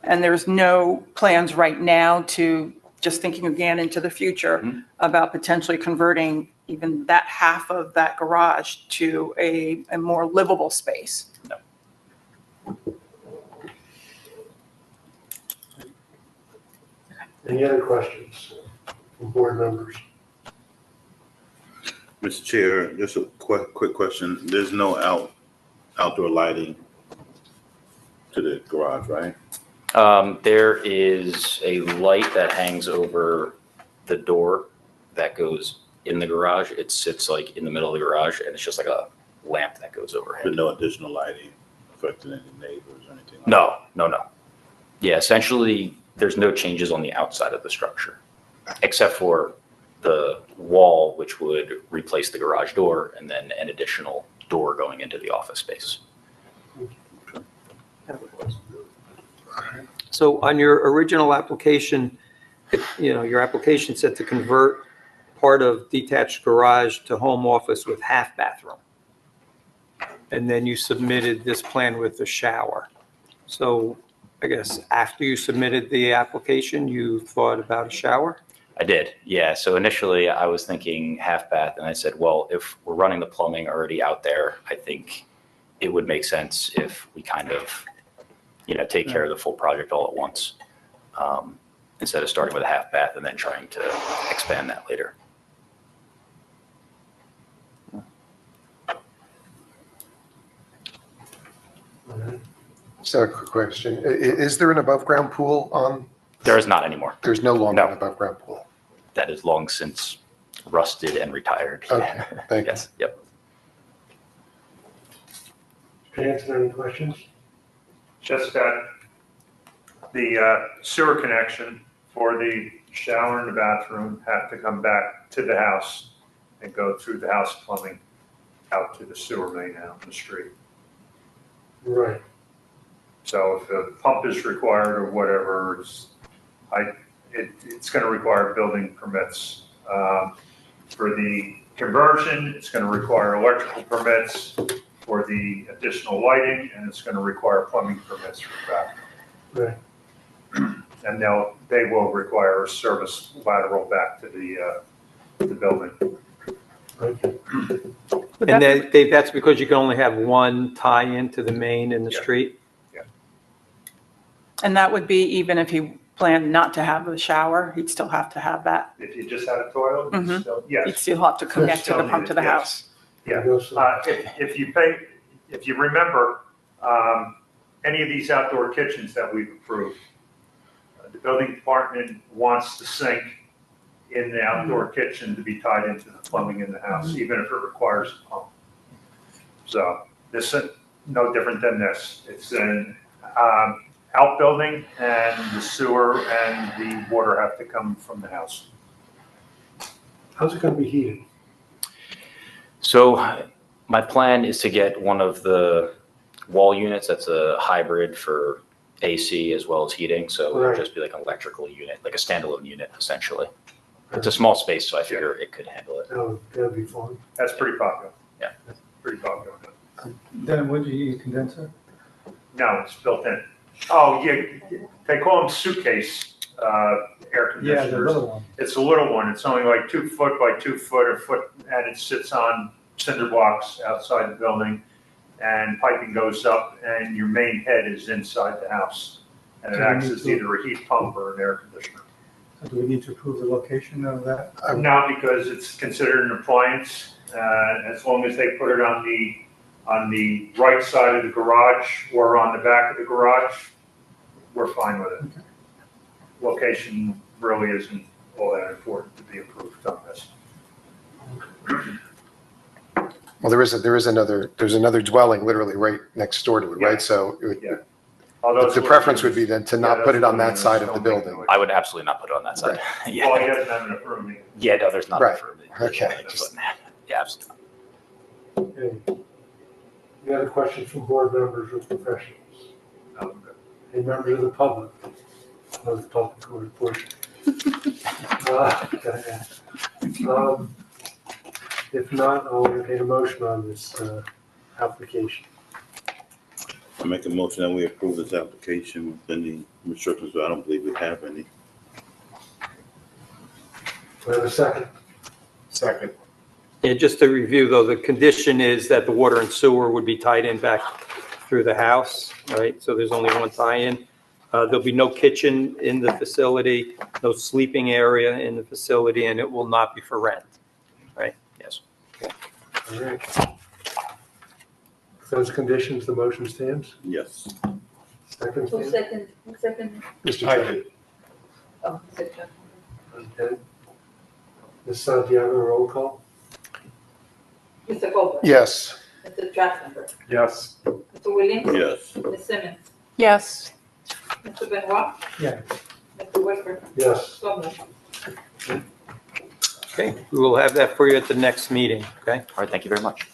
S10: And there's no plans right now to, just thinking again into the future,
S15: Mhm.
S10: about potentially converting even that half of that garage to a more livable space?
S15: No.
S1: Any other questions from board members?
S14: Mr. Chair, just a quick question. There's no outdoor lighting to the garage, right?
S15: There is a light that hangs over the door that goes in the garage. It sits like in the middle of the garage, and it's just like a lamp that goes overhead.
S14: But no additional lighting affecting any neighbors or anything like that?
S15: No. Yeah, essentially, there's no changes on the outside of the structure, except for the wall, which would replace the garage door, and then an additional door going into the office space.
S5: So on your original application, your application said to convert part of detached garage to home office with half bathroom. And then you submitted this plan with the shower. So I guess after you submitted the application, you thought about a shower?
S15: I did, yeah. So initially, I was thinking half bath, and I said, well, if we're running the plumbing already out there, I think it would make sense if we kind of, take care of the full project all at once, instead of starting with a half bath and then trying to expand that later.
S8: Just a quick question. Is there an above-ground pool on?
S15: There is not anymore.
S8: There's no longer
S15: No.
S8: an above-ground pool?
S15: That is long since rusted and retired.
S8: Okay, thank you.
S15: Yes, yep.
S1: Answer any questions?
S9: Just that the sewer connection for the shower and the bathroom have to come back to the house and go through the house plumbing out to the sewer main out in the street.
S1: Right.
S9: So if a pump is required or whatever, it's going to require building permits. For the conversion, it's going to require electrical permits for the additional lighting, and it's going to require plumbing permits for that.
S1: Right.
S9: And they will require a service lateral back to the building.
S1: Okay.
S5: And that's because you can only have one tie-in to the main in the
S9: Yeah.
S5: street?
S10: And that would be even if he planned not to have the shower, he'd still have to have that?
S9: If you just had a toilet,
S10: Mhm.
S9: still,
S10: You'd
S9: yes.
S10: still have to connect to the
S9: Still
S10: pump to the
S9: needed,
S10: house?
S9: Yeah.
S1: Goes-
S9: If you remember, any of these outdoor kitchens that we've approved, the building department wants the sink in the outdoor kitchen to be tied into the plumbing in the house, even if it requires a pump. So this is no different than this. It's outbuilding, and the sewer and the water have to come from the house.
S1: How's it gonna be heated?
S15: So my plan is to get one of the wall units that's a hybrid for AC as well as heating. So it would
S1: Right.
S15: just be like an electrical unit, like a standalone unit, essentially. It's a small space, so I figure it could handle it.
S1: That'd be fun.
S9: That's pretty popular.
S15: Yeah.
S9: That's pretty popular.
S3: Then would you use condenser?
S9: No, it's built in. Oh, yeah, they call them suitcase air
S3: Yeah, the
S9: conditioners.
S3: little one.
S9: It's a little one. It's only like 2 foot by 2 foot or foot, and it sits on cinder blocks outside the building. And piping goes up, and your main head is inside the house. And it
S3: Do we
S9: acts
S3: need
S9: as
S3: to-
S9: either a heat pump or an air conditioner.
S3: Do we need to approve the location of that?
S9: No, because it's considered an appliance. As long as they put it on the right side of the garage or on the back of the garage, we're fine with it. Location really isn't all that important to be approved on this.
S8: Well, there's another dwelling literally right next door to it,
S9: Yeah.
S8: right? So it would-
S9: Yeah. Although it's
S8: the
S9: a
S8: preference
S9: little-
S8: would be then to
S9: Yeah,
S8: not put
S9: those
S8: it on that
S9: buildings
S8: side of the
S9: don't make
S8: building.
S9: noise.
S15: I would absolutely not put it on that side.
S9: Well, he
S15: Yeah.
S9: doesn't have an approving.
S15: Yeah, no, there's not.
S8: Right.
S15: For me.
S8: Okay, just-
S15: Yeah, absolutely.
S1: Okay. Any other questions from board members or professionals? Any members of the public? No, the public who report. Gotta ask. If not, I'll entertain a motion on this application.
S14: I make a motion that we approve this application within the restrictions, but I don't believe we have any.
S1: Do I have a second?
S5: Second. Yeah, just to review though, the condition is that the water and sewer would be tied in back through the house, right? So there's only one tie-in. There'll be no kitchen in the facility, no sleeping area in the facility, and it will not be for rent, right? Yes.
S1: All right. Those conditions, the motion stands?
S14: Yes.
S1: Second
S2: Who
S1: stands?
S2: second?
S8: Mr. Chairman.
S2: Oh, second.
S1: Okay. Ms. Santiago, roll call?
S2: Mr. Goldberg.
S8: Yes.
S2: Mr. Trachtenberg.
S3: Yes.
S2: Mr. Williams.
S14: Yes.
S2: Ms. Simmons.
S10: Yes.
S2: Mr. Benoit.
S3: Yeah.
S2: Mr. Whitford.
S1: Yes.
S2: So moved.
S5: Okay, we will have that for you at the next meeting, okay?
S15: All right, thank you very much.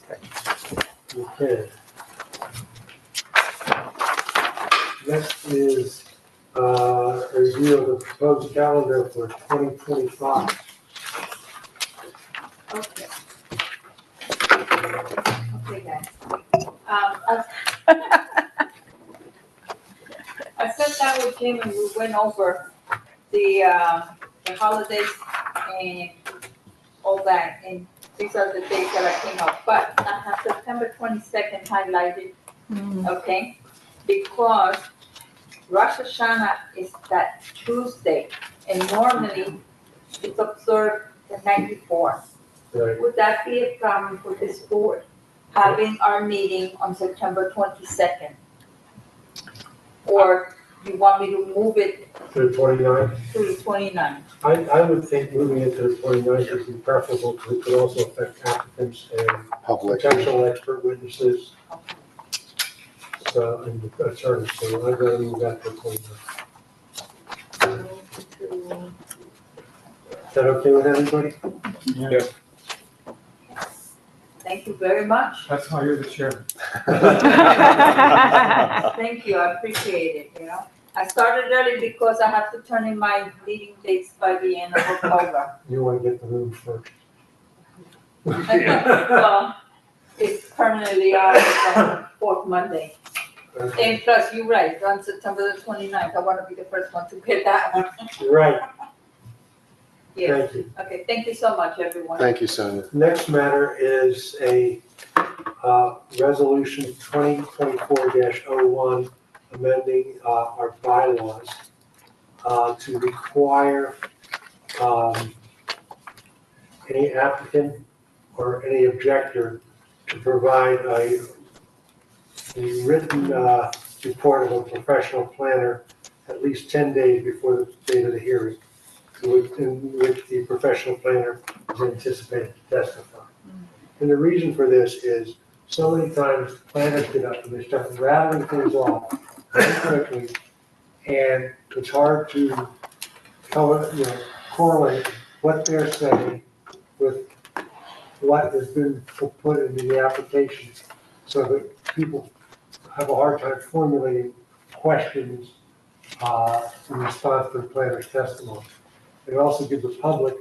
S1: Okay. Next is a review of the proposed calendar for 2025.
S2: Okay. Okay, guys. I sat down with Jim and we went over the holidays and all that, and these are the dates that I came up, but I have September 22nd highlighted, okay? Because Rosh Hashanah is that Tuesday, and normally it's observed the night before.
S1: Right.
S2: Would that be a problem for this board, having our meeting on September 22nd? Or you want me to move it
S1: To the 29th?
S2: to the 29th?
S1: I would think moving it to the 29th would be preferable because it could also affect applicants and
S8: Public.
S1: potential expert witnesses. So, and the attorneys, so I'd rather move that to the 29th. Is that okay with everybody?
S3: Yeah.
S2: Thank you very much.
S3: That's why you're the chairman.
S2: Thank you, I appreciate it, you know. I started early because I have to turn in my meeting dates by the end of October.
S1: You want to get the room first.
S2: Well, it's permanently out on fourth Monday.
S1: Okay.
S2: And plus, you're right, on September the 29th, I want to be the first one to get that one.
S1: You're right.
S2: Yes,
S1: Thank you.
S2: okay, thank you so much, everyone.
S8: Thank you, Sonia.
S1: Next matter is a resolution 2024-01, amending our bylaws to require any applicant or any objector to provide a written report of a professional planner at least 10 days before the date of the hearing, in which the professional planner is anticipated to testify. And the reason for this is so many times planners get up and they start rattling things off, very quickly, and it's hard to correlate what they're saying with what has been put into the application, so that people have a hard time formulating questions in response to the planner's testimony. It also gives the public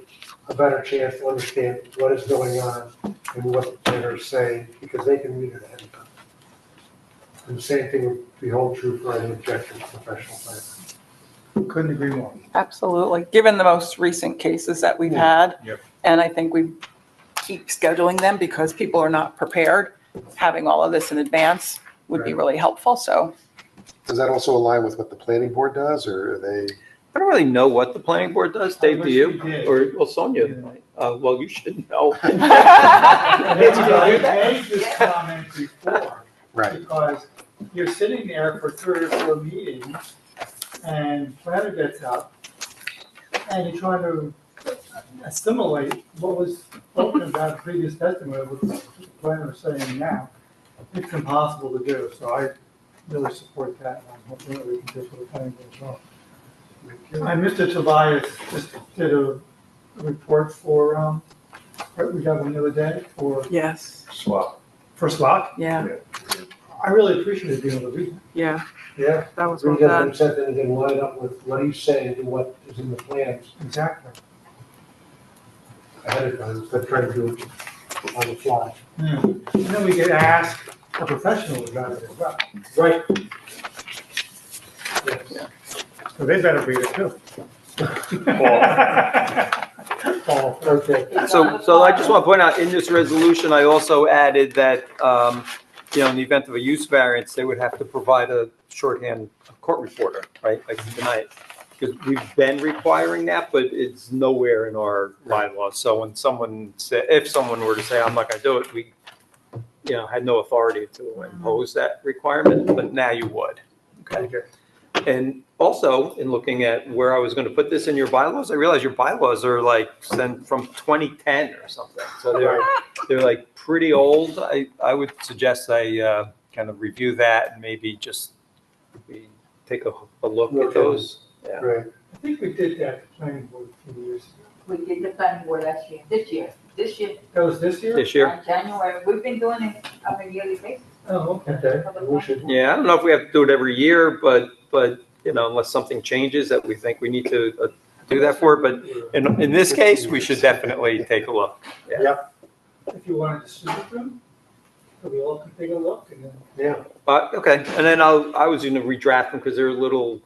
S1: a better chance to understand what is going on and what the planner is saying, because they can read it ahead of time. And the same thing would be hold true for any objective professional planner.
S3: Couldn't agree more.
S10: Absolutely, given the most recent cases that we've had.
S4: Yep.
S10: And I think we keep scheduling them because people are not prepared. Having all of this in advance would be really helpful, so.
S8: Does that also align with what the planning board does, or are they?
S5: I don't really know what the planning board does. Dave, do
S3: wish
S5: you?
S3: we did.
S5: Or, well, Sonia, well, you should know.
S3: I made this comment before.
S8: Right.
S3: Because you're sitting there for 3 or 4 meetings, and planner gets up, and you're trying to assimilate what was spoken about in previous testimony, what the planner is saying now. It's impossible to do, so I really support that, and I'm hoping that we can do it for the planning board as well. And Mr. Tobias just did a report for, we got one the other day, for
S10: Yes,
S4: Swap.
S3: SWOT.
S10: yeah,
S3: I really appreciated being able to read that.
S10: yeah,
S1: Yeah.
S10: that was well
S1: Read it
S10: done.
S1: and set it and line up with what he's saying and what is in the plans
S3: Exactly.
S1: ahead of time, instead of trying to do it on the fly.
S3: And then we get asked a professional about it as well.
S1: Right.
S3: So they better read it too.
S1: Paul, okay.
S5: So I just want to point out, in this resolution, I also added that, in the event of a use variance, they would have to provide a shorthand court reporter, right, like tonight. Because we've been requiring that, but it's nowhere in our bylaws. So when if someone were to say, I'm not going to do it, we, had no authority to impose that requirement, but now you would. Okay. And also, in looking at where I was going to put this in your bylaws, I realized your bylaws are like from 2010 or something. So they're like pretty old. I would suggest I kind of review that and maybe just take a look at those. Yeah.
S1: Right.
S3: I think we did that at the planning board a few years ago.
S2: We did the planning board last year, this year,
S3: That was this year?
S5: This year.
S2: January. We've been doing it on a yearly basis.
S3: Oh, okay.
S1: Okay, we should.
S5: Yeah, I don't know if we have to do it every year, but unless something changes that we think we need to do that for. But in this case, we should definitely take a look. Yeah.
S3: If you wanted to submit them, so we all can take a look and then
S1: Yeah.
S5: Okay, and then I was going to redraft them because they're a little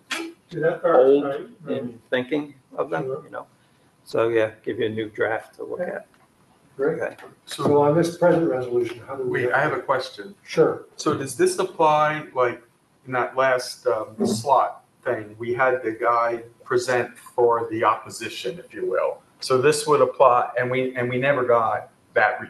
S3: do that
S5: old
S3: first, right?
S5: in thinking of them, So yeah, give you a new draft to look at.
S1: Great.
S5: Okay.
S1: So on this present resolution, how do we?
S16: Wait, I have a question.
S1: Sure.
S16: So does this apply, like, in that last slot thing, we had the guy present for the opposition, if you will. So this would apply, and we never got that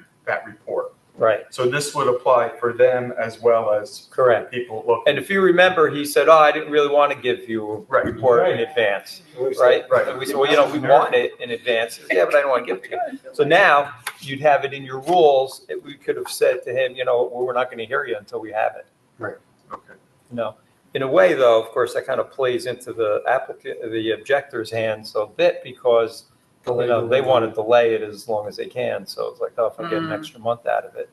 S16: report.
S5: Right.
S16: So this would apply for them as well as for
S5: Correct.
S16: people looking.
S5: And if you remember, he said, I didn't really want to give you a report in advance, right?
S16: Right.
S5: And we said, well, we want it in advance. Yeah, but I don't want to give it to you. So now you'd have it in your rules. We could have said to him, we're not going to hear you until we have it.
S1: Right.
S16: Okay.
S5: In a way, though, of course, that kind of plays into the objector's hands a bit because they want to delay it as long as they can. So it's like, if I get an extra month out of it,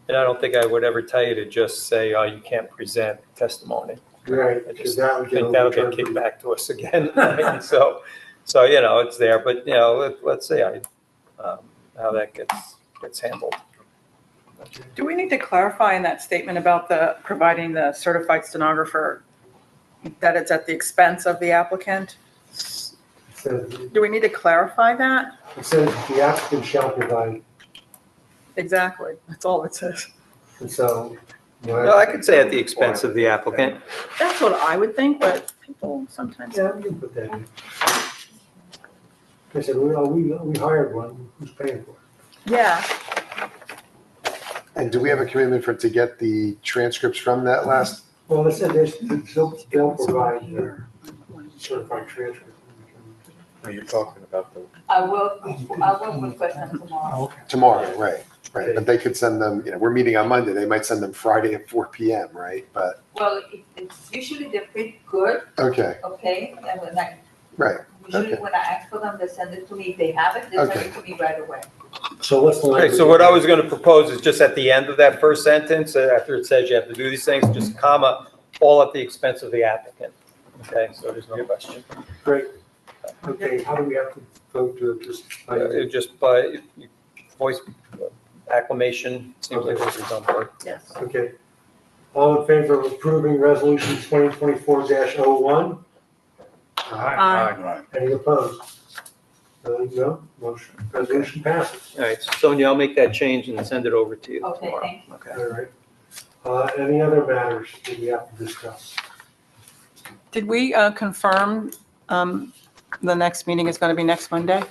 S5: and I don't think I would ever tell you to just say, you can't present testimony.
S1: Right.
S5: I just
S1: That would
S5: think that'll get kicked back to us again. So it's there, but let's see how that gets handled.
S10: Do we need to clarify in that statement about providing the certified stenographer that it's at the expense of the applicant? Do we need to clarify that?
S1: It says the applicant shall provide,
S10: Exactly, that's all it says.
S1: and so.
S5: No, I could say at the expense of the applicant.
S10: That's what I would think, but people sometimes.
S1: Yeah, we can put that in. I said, we hired one, who's paying for it?
S10: Yeah,
S8: And do we have a commitment to get the transcripts from that last?
S1: Well, it said they'll provide their certified transcript.
S16: Are you talking about the?
S2: I will request them tomorrow.
S8: Tomorrow, right. Right, but they could send them, we're meeting on Monday, they might send them Friday at 4 PM, right? But,
S2: Well, it's usually they're pretty good,
S8: okay,
S2: okay? And when I,
S8: right,
S2: usually
S8: okay.
S2: when I ask for them, they send it to me. If they have it, they send
S8: Okay.
S2: it to me right away.
S1: So what's the
S5: Okay,
S1: language?
S5: so what I was going to propose is just at the end of that first sentence, after it says you have to do these things, just comma, all at the expense of the applicant. Okay, so there's no question.
S1: Great. Okay, how do we have to vote to just?
S5: Just by voice acclamation, seems like everybody's on board.
S2: Yes.
S1: Okay. All in favor of approving resolution 2024-01?
S10: Aye.
S1: Any opposed? No, motion, resolution passes.
S5: All right, so Sonia, I'll make that change and send it over to you
S2: Okay,
S5: tomorrow.
S2: thank you.
S5: Okay.
S1: All right. Any other matters that we have to discuss?
S10: Did we confirm the next meeting is going to be next Monday?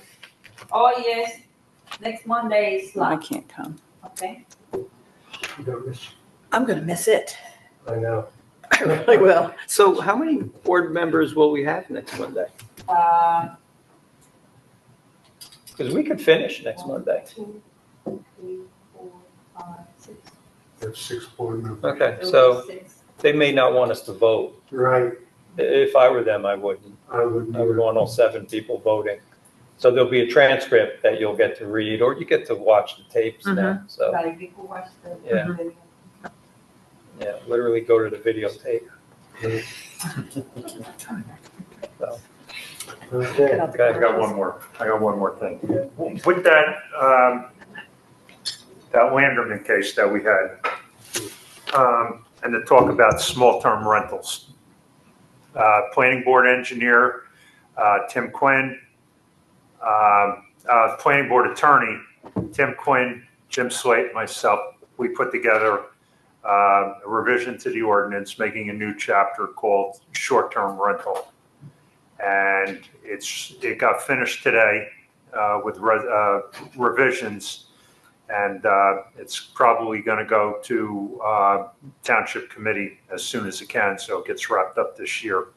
S2: Oh, yes, next Monday is
S10: I
S2: like,
S10: can't come.
S2: okay?
S1: You don't miss-
S17: I'm going to miss it.
S1: I know.
S17: I really will.
S5: So how many board members will we have next Monday? Because we could finish next Monday.
S2: 2, 3, 4, 5, 6.
S1: There's 6 board members.
S5: Okay, so they may not want us to vote.
S1: Right,
S5: If I were them, I wouldn't.
S1: I would.
S5: I would want all 7 people voting. So there'll be a transcript that you'll get to read, or you get to watch the tapes now. So,
S2: Like people watch the
S5: Yeah.
S2: video.
S5: yeah, literally go to the videotape. So,
S1: Okay.
S9: I got one more thing. With that, that Landerman case that we had, and the talk about small-term rentals. Planning board engineer, Tim Quinn, planning board attorney, Tim Quinn, Jim Slate, myself, we put together a revision to the ordinance, making a new chapter called short-term rental. And it got finished today with revisions, and it's probably going to go to township committee as soon as it can, so it gets wrapped up this year.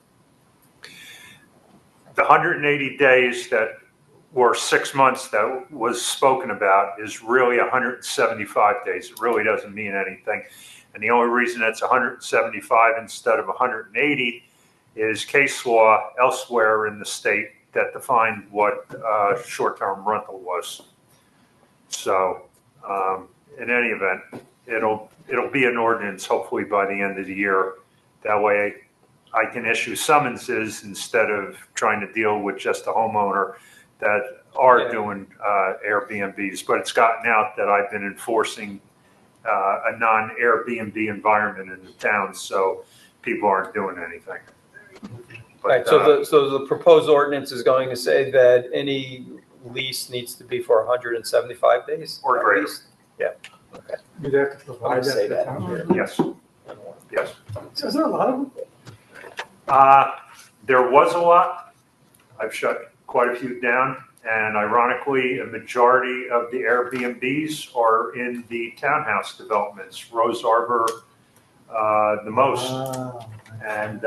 S9: The 180 days that or 6 months that was spoken about is really 175 days. It really doesn't mean anything. And the only reason it's 175 instead of 180 is case law elsewhere in the state that defined what short-term rental was. So in any event, it'll be an ordinance hopefully by the end of the year. That way I can issue summonses instead of trying to deal with just a homeowner that are doing Airbnbs. But it's gotten out that I've been enforcing a non-Airbnb environment in the town, so people aren't doing anything. But,
S5: right, so the proposed ordinance is going to say that any lease needs to be for 175 days?
S9: Or
S5: at
S9: greater.
S5: least? Yeah, okay.
S3: You'd have to
S5: I'm
S3: provide
S5: gonna
S3: that
S5: say
S3: to the
S5: that
S3: town.
S5: here.
S9: Yes, yes.
S3: Is there a lot of them?
S9: There was a lot. I've shut quite a few down. And ironically, a majority of the Airbnbs are in the townhouse developments, Rose Arbor, the most. And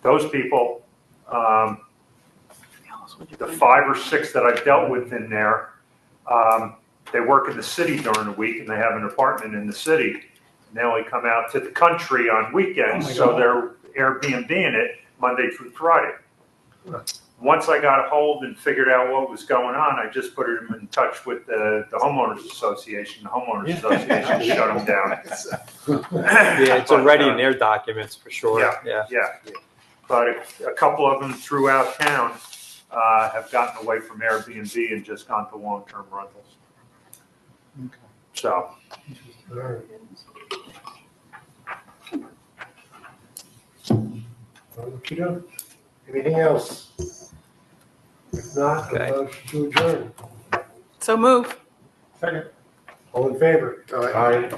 S9: those people, the 5 or 6 that I've dealt with in there, they work in the city during the week and they have an apartment in the city. And they only come out to the country on weekends, so they're Airbnb-ing it Monday through Friday. Once I got a hold and figured out what was going on, I just put them in touch with the homeowners association. The homeowners association shut them down.
S5: Yeah, it's already in their documents for sure.
S9: Yeah. But a couple of them throughout town have gotten away from Airbnb and just gone to long-term rentals. So.
S1: All right. Okey-doke. Anything else? If not, a motion to adjourn.
S10: So move.
S1: All in favor?
S8: Aye.